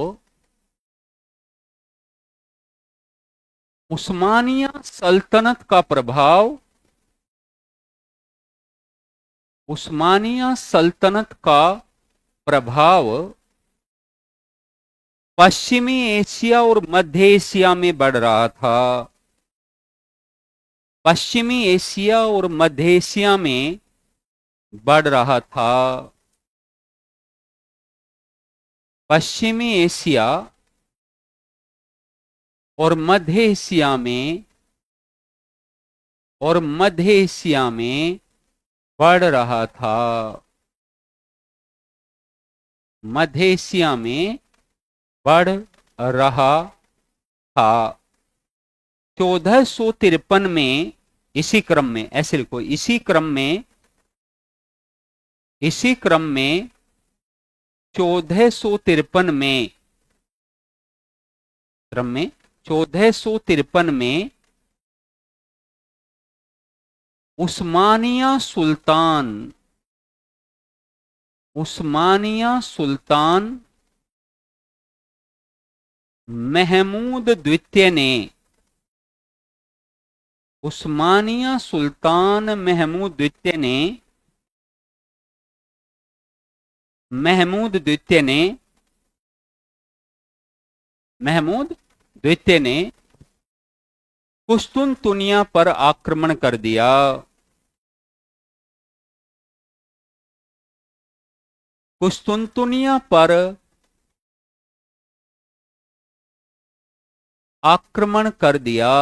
उस्मानिया सल्तनत का प्रभाव, उस्मानिया सल्तनत का प्रभाव पश्चिमी एशिया और मध्य एशिया में बढ़ रहा था, पश्चिमी एशिया और मध्य एशिया में बढ़ रहा था, पश्चिमी एशिया और मध्य एशिया में, और मध्य एशिया में बढ़ रहा था। मध्य एशिया में बढ़ रहा था। 1453 में, इसी क्रम में, ऐसे लिखो, इसी क्रम में 1453 में, क्रम में 1453 में उस्मानिया सुल्तान महमूद द्वितीय ने, उस्मानिया सुल्तान महमूद द्वितीय ने, महमूद द्वितीय ने कुस्तुनतुनिया पर आक्रमण कर दिया। कुस्तुनतुनिया पर आक्रमण कर दिया,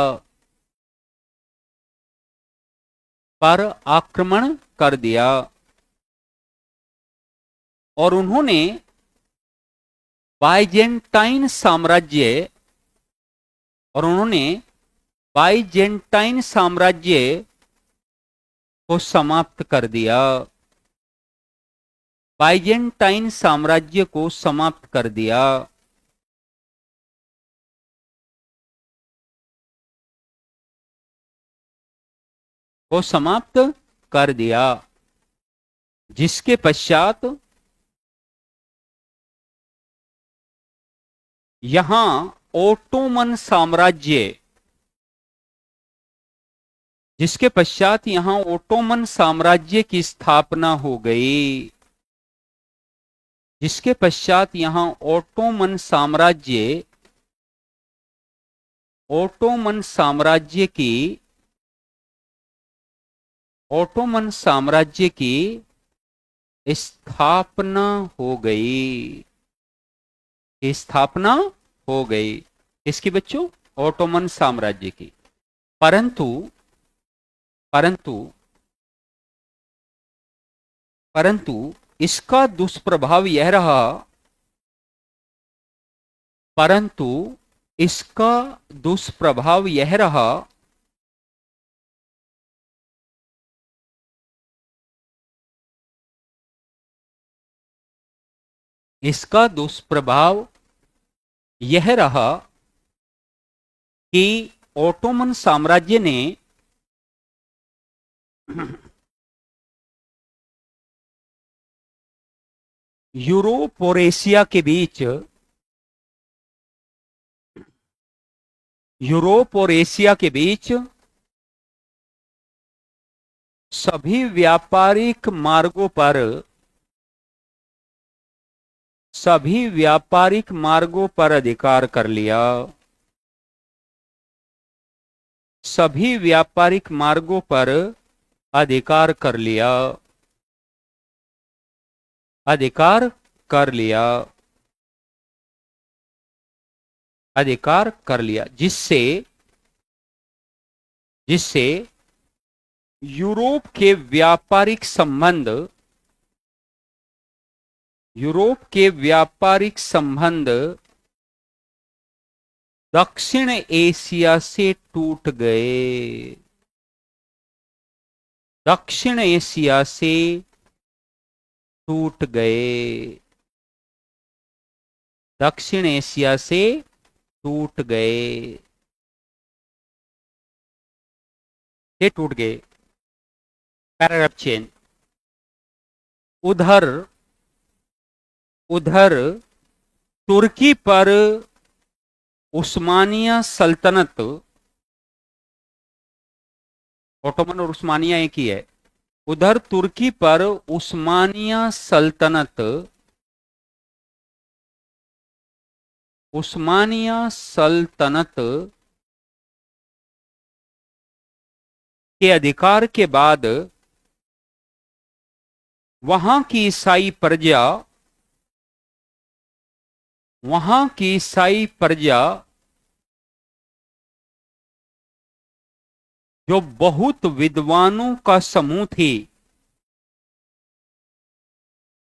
और उन्होंने बाइजेंटाइन साम्राज्य को समाप्त कर दिया। बाइजेंटाइन साम्राज्य को समाप्त कर दिया। जिसके पश्चात यहां ओटोमन साम्राज्य की स्थापना हो गई। ओटोमन साम्राज्य की स्थापना हो गई। किसकी बच्चों? ओटोमन साम्राज्य की। परंतु इसका दुष्प्रभाव यह रहा, कि ओटोमन साम्राज्य ने यूरोप और एशिया के बीच सभी व्यापारिक मार्गों पर अधिकार कर लिया। जिससे यूरोप के व्यापारिक संबंध दक्षिण एशिया से टूट गए। Paragraph change. उधर तुर्की पर उस्मानिया सल्तनत, ओटोमन और उस्मानिया एक ही है। उधर तुर्की पर उस्मानिया सल्तनत के अधिकार के बाद वहां की ईसाई प्रजा जो बहुत विद्वानों का समूह थी,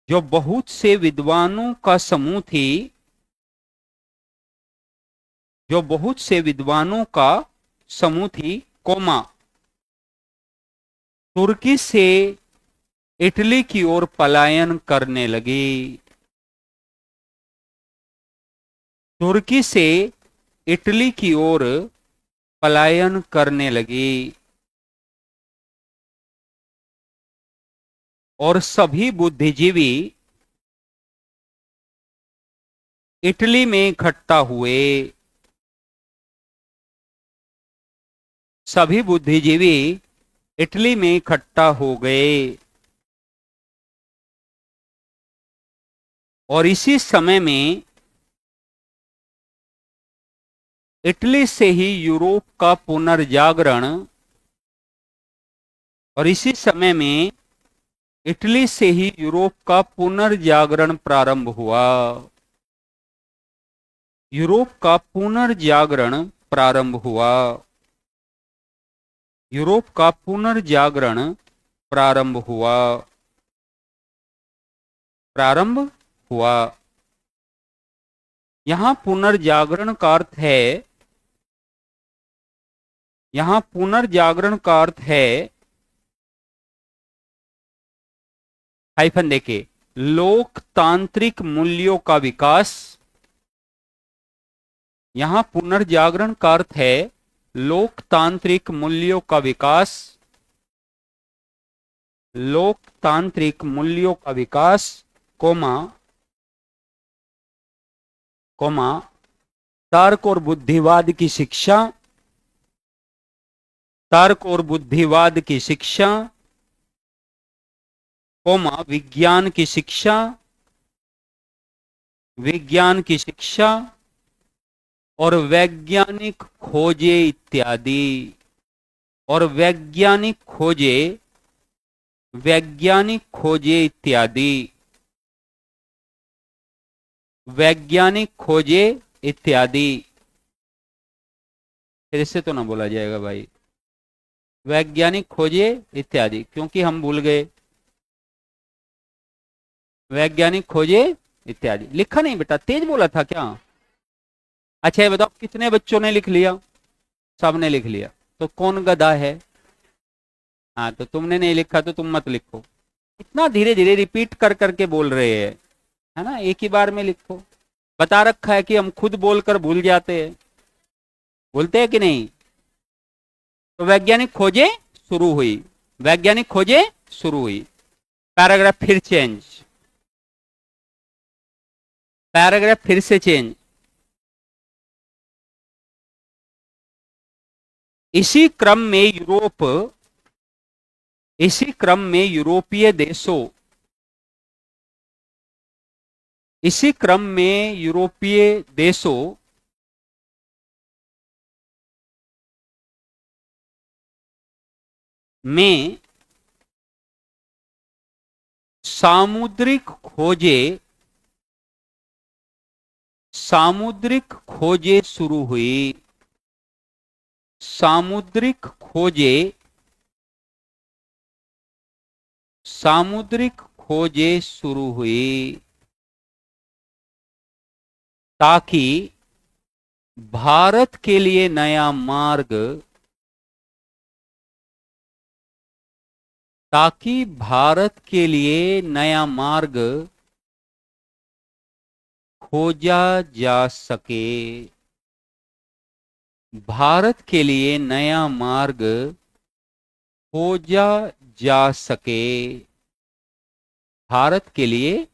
जो बहुत से विद्वानों का समूह थी, जो बहुत से विद्वानों का समूह थी, कोमा तुर्की से इटली की ओर पलायन करने लगी। तुर्की से इटली की ओर पलायन करने लगी और सभी बुद्धिजीवी इटली में इकट्ठा हुए। सभी बुद्धिजीवी इटली में इकट्ठा हो गए और इसी समय में इटली से ही यूरोप का पुनर्जागरण, और इसी समय में इटली से ही यूरोप का पुनर्जागरण प्रारंभ हुआ। यूरोप का पुनर्जागरण प्रारंभ हुआ। यूरोप का पुनर्जागरण प्रारंभ हुआ। प्रारंभ हुआ। यहां पुनर्जागरण का अर्थ है, यहां पुनर्जागरण का अर्थ है, हाइफन देके, लोकतांत्रिक मूल्यों का विकास। यहां पुनर्जागरण का अर्थ है लोकतांत्रिक मूल्यों का विकास। लोकतांत्रिक मूल्यों का विकास, कोमा कोमा तर्क और बुद्धिवाद की शिक्षा। तर्क और बुद्धिवाद की शिक्षा, कोमा विज्ञान की शिक्षा। विज्ञान की शिक्षा और वैज्ञानिक खोजे इत्यादि। और वैज्ञानिक खोजे, वैज्ञानिक खोजे इत्यादि। वैज्ञानिक खोजे इत्यादि। फिर इससे तो ना बोला जाएगा भाई, वैज्ञानिक खोजे इत्यादि, क्योंकि हम भूल गए। वैज्ञानिक खोजे इत्यादि लिखा नहीं बेटा, तेज बोला था क्या? अच्छा ये बताओ कितने बच्चों ने लिख लिया? सबने लिख लिया। तो कौन गधा है? हाँ, तो तुमने नहीं लिखा तो तुम मत लिखो। इतना धीरे धीरे रिपीट कर करके बोल रहे हैं, है ना, एक ही बार में लिखो। बता रखा है कि हम खुद बोलकर भूल जाते हैं, बोलते हैं कि नहीं? तो वैज्ञानिक खोजे शुरू हुई। वैज्ञानिक खोजे शुरू हुई। पैराग्राफ फिर चेंज, पैराग्राफ फिर से चेंज। इसी क्रम में यूरोप, इसी क्रम में यूरोपीय देशों, इसी क्रम में यूरोपीय देशों में सामुद्रिक खोजे, सामुद्रिक खोजे शुरू हुई। सामुद्रिक खोजे, सामुद्रिक खोजे शुरू हुई ताकि भारत के लिए नया मार्ग, ताकि भारत के लिए नया मार्ग खोजा जा सके। भारत के लिए नया मार्ग खोजा जा सके। भारत के लिए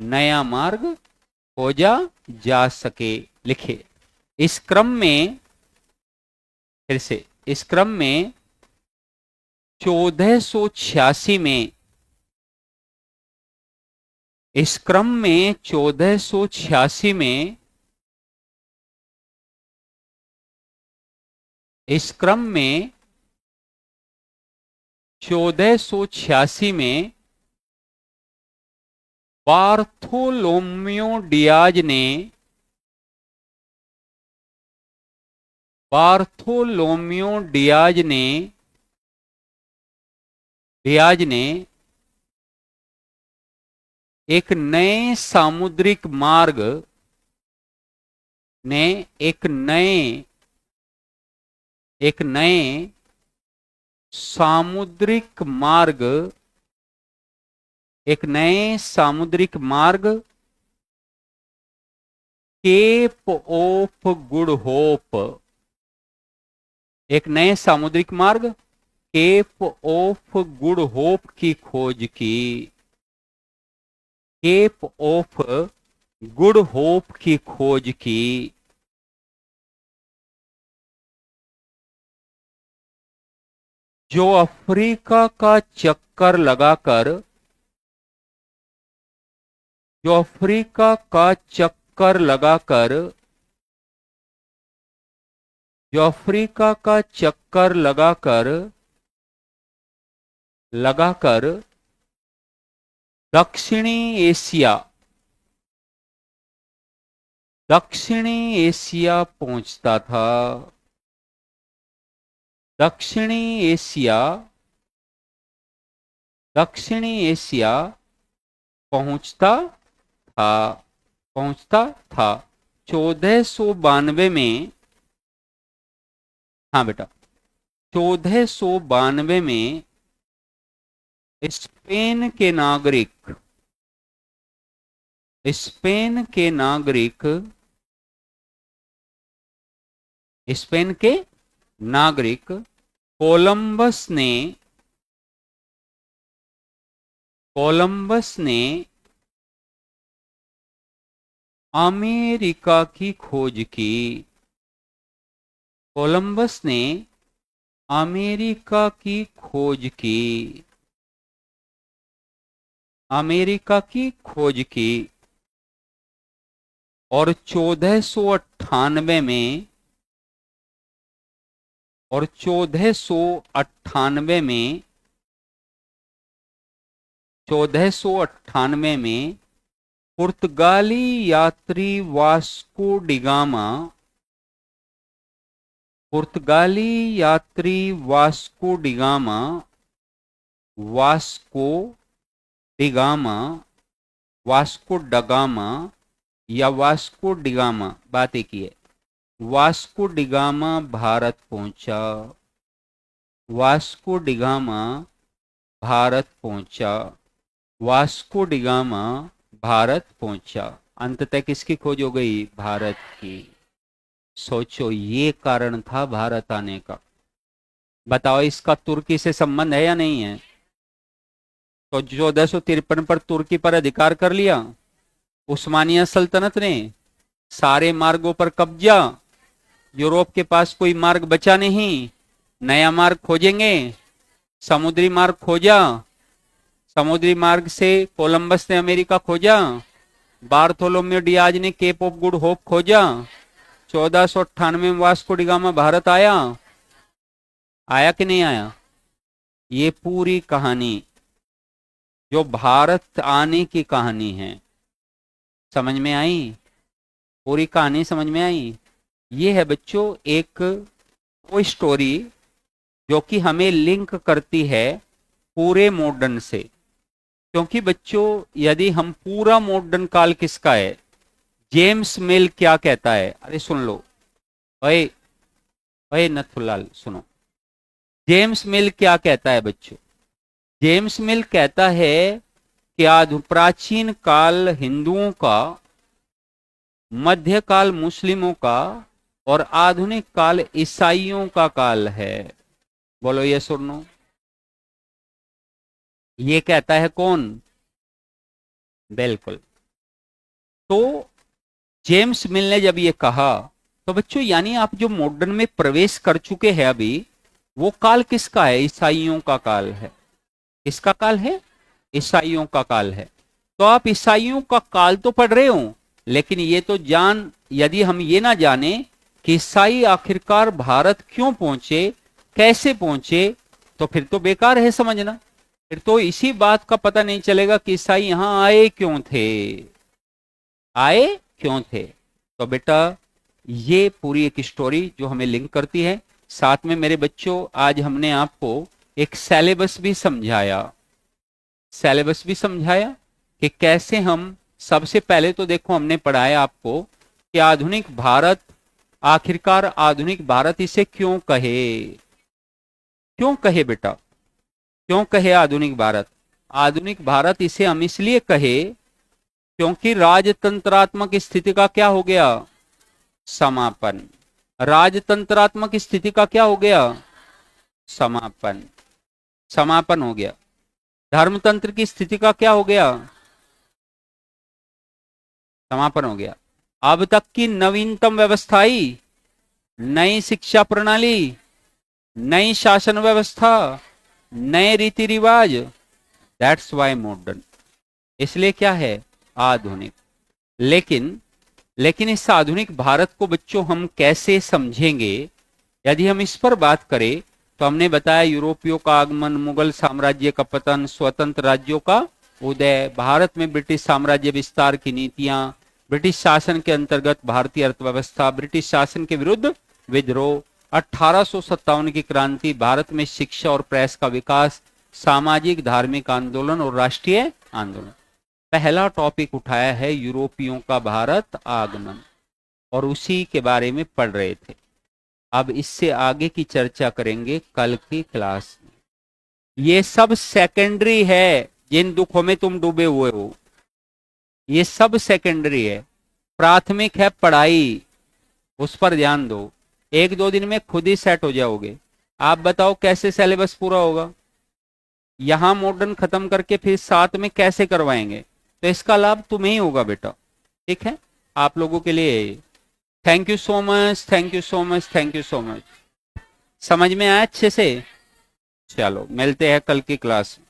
नया मार्ग खोजा जा सके। लिखे। इस क्रम में, फिर से, इस क्रम में 1486 में, इस क्रम में 1486 में, इस क्रम में 1486 में बार्थोलोम्यो डियाज ने, बार्थोलोम्यो डियाज ने, डियाज ने एक नए सामुद्रिक मार्ग ने एक नए सामुद्रिक मार्ग केप ऑफ गुड होप, एक नए सामुद्रिक मार्ग केप ऑफ गुड होप की खोज की, केप ऑफ गुड होप की खोज की। जो अफ्रीका का चक्कर लगाकर, जो अफ्रीका का चक्कर लगाकर, जो अफ्रीका का चक्कर लगाकर लगाकर दक्षिणी एशिया पहुंचता था, दक्षिणी एशिया पहुंचता था 1492 में। हाँ बेटा, 1492 में स्पेन के नागरिक कोलंबस ने अमेरिका की खोज की, कोलंबस ने अमेरिका की खोज की, अमेरिका की खोज की। और 1498 में, और 1498 में, 1498 में पुर्तगाली यात्री वास्को डिगामा, पुर्तगाली यात्री Vasco da Gama, Vasco da Gama, Vasco da Gama या वास्को डिगामा, बात एक ही है। वास्को डिगामा भारत पहुंचा, वास्को डिगामा भारत पहुंचा, वास्को डिगामा भारत पहुंचा। अंततः किसकी खोज हो गई? भारत की। सोचो, ये कारण था भारत आने का। बताओ, इसका तुर्की से संबंध है या नहीं है? तो 1453 पर तुर्की पर अधिकार कर लिया उस्मानिया सल्तनत ने, सारे मार्गों पर कब्जा, यूरोप के पास कोई मार्ग बचा नहीं, नया मार्ग खोजेंगे, समुद्री मार्ग खोजा, समुद्री मार्ग से कोलंबस ने अमेरिका खोजा, बार्थोलोम्यू डियाज ने केप ऑफ गुड होप खोजा, 1498 में वास्को डिगामा भारत आया कि नहीं आया? ये पूरी कहानी जो भारत आने की कहानी है, समझ में आई? पूरी कहानी समझ में आई? ये है बच्चों एक वो स्टोरी जो कि हमें लिंक करती है पूरे मॉडर्न से। क्योंकि बच्चों, यदि हम पूरा मॉडर्न काल किसका है, जेम्स मिल क्या कहता है, अरे सुन लो, ओए ओए नथुलाल सुनो, जेम्स मिल क्या कहता है बच्चों? जेम्स मिल कहता है कि प्राचीन काल हिंदुओं का, मध्यकाल मुस्लिमों का और आधुनिक काल ईसाइयों का काल है। बोलो ये सुनो, ये कहता है कौन? बिल्कुल। तो जेम्स मिल ने जब ये कहा, तो बच्चों यानी आप जो मॉडर्न में प्रवेश कर चुके हैं अभी, वो काल किसका है? ईसाइयों का काल है। किसका काल है? ईसाइयों का काल है। तो आप ईसाइयों का काल तो पढ़ रहे हो, लेकिन ये तो यदि हम ये ना जाने कि ईसाई आखिरकार भारत क्यों पहुंचे, कैसे पहुंचे, तो फिर तो बेकार है समझना। फिर तो इसी बात का पता नहीं चलेगा कि ईसाई यहां आए क्यों थे। तो बेटा, ये पूरी एक स्टोरी जो हमें लिंक करती है। साथ में मेरे बच्चों, आज हमने आपको एक सिलेबस भी समझाया, कि कैसे हम, सबसे पहले तो देखो हमने पढ़ाया आपको कि आधुनिक भारत, आखिरकार आधुनिक भारत इसे क्यों कहे, क्यों कहे बेटा, क्यों कहे आधुनिक भारत? आधुनिक भारत इसे हम इसलिए कहे क्योंकि राजतंत्रात्मक स्थिति का क्या हो गया? समापन। राजतंत्रात्मक स्थिति का क्या हो गया? समापन। समापन हो गया। धर्मतंत्र की स्थिति का क्या हो गया? समापन हो गया। अब तक की नवीनतम व्यवस्थाई, नई शिक्षा प्रणाली, नई शासन व्यवस्था, नए रीति रिवाज, दैट्स वाई मॉडर्न। इसलिए क्या है? आधुनिक। लेकिन लेकिन इस आधुनिक भारत को बच्चों हम कैसे समझेंगे? यदि हम इस पर बात करें तो हमने बताया यूरोपियों का आगमन, मुगल साम्राज्य का पतन, स्वतंत्र राज्यों का उदय, भारत में ब्रिटिश साम्राज्य विस्तार की नीतियां, ब्रिटिश शासन के अंतर्गत भारतीय अर्थव्यवस्था, ब्रिटिश शासन के विरुद्ध विद्रोह, 1857 की क्रांति, भारत में शिक्षा और प्रेस का विकास, सामाजिक धार्मिक आंदोलन और राष्ट्रीय आंदोलन। पहला टॉपिक उठाया है यूरोपियों का भारत आगमन, और उसी के बारे में पढ़ रहे थे। अब इससे आगे की चर्चा करेंगे कल की क्लास में। ये सब सेकेंडरी है, जिन दुखों में तुम डूबे हुए हो, ये सब सेकेंडरी है। प्राथमिक है पढ़ाई, उस पर ध्यान दो। एक दो दिन में खुद ही सेट हो जाओगे। आप बताओ कैसे सिलेबस पूरा होगा? यहां मॉडर्न खत्म करके फिर साथ में कैसे करवाएंगे? तो इसका लाभ तुम्हें ही होगा बेटा। ठीक है, आप लोगों के लिए। Thank you so much, thank you so much, thank you so much. समझ में आया अच्छे से? चलो मिलते हैं कल की क्लास में।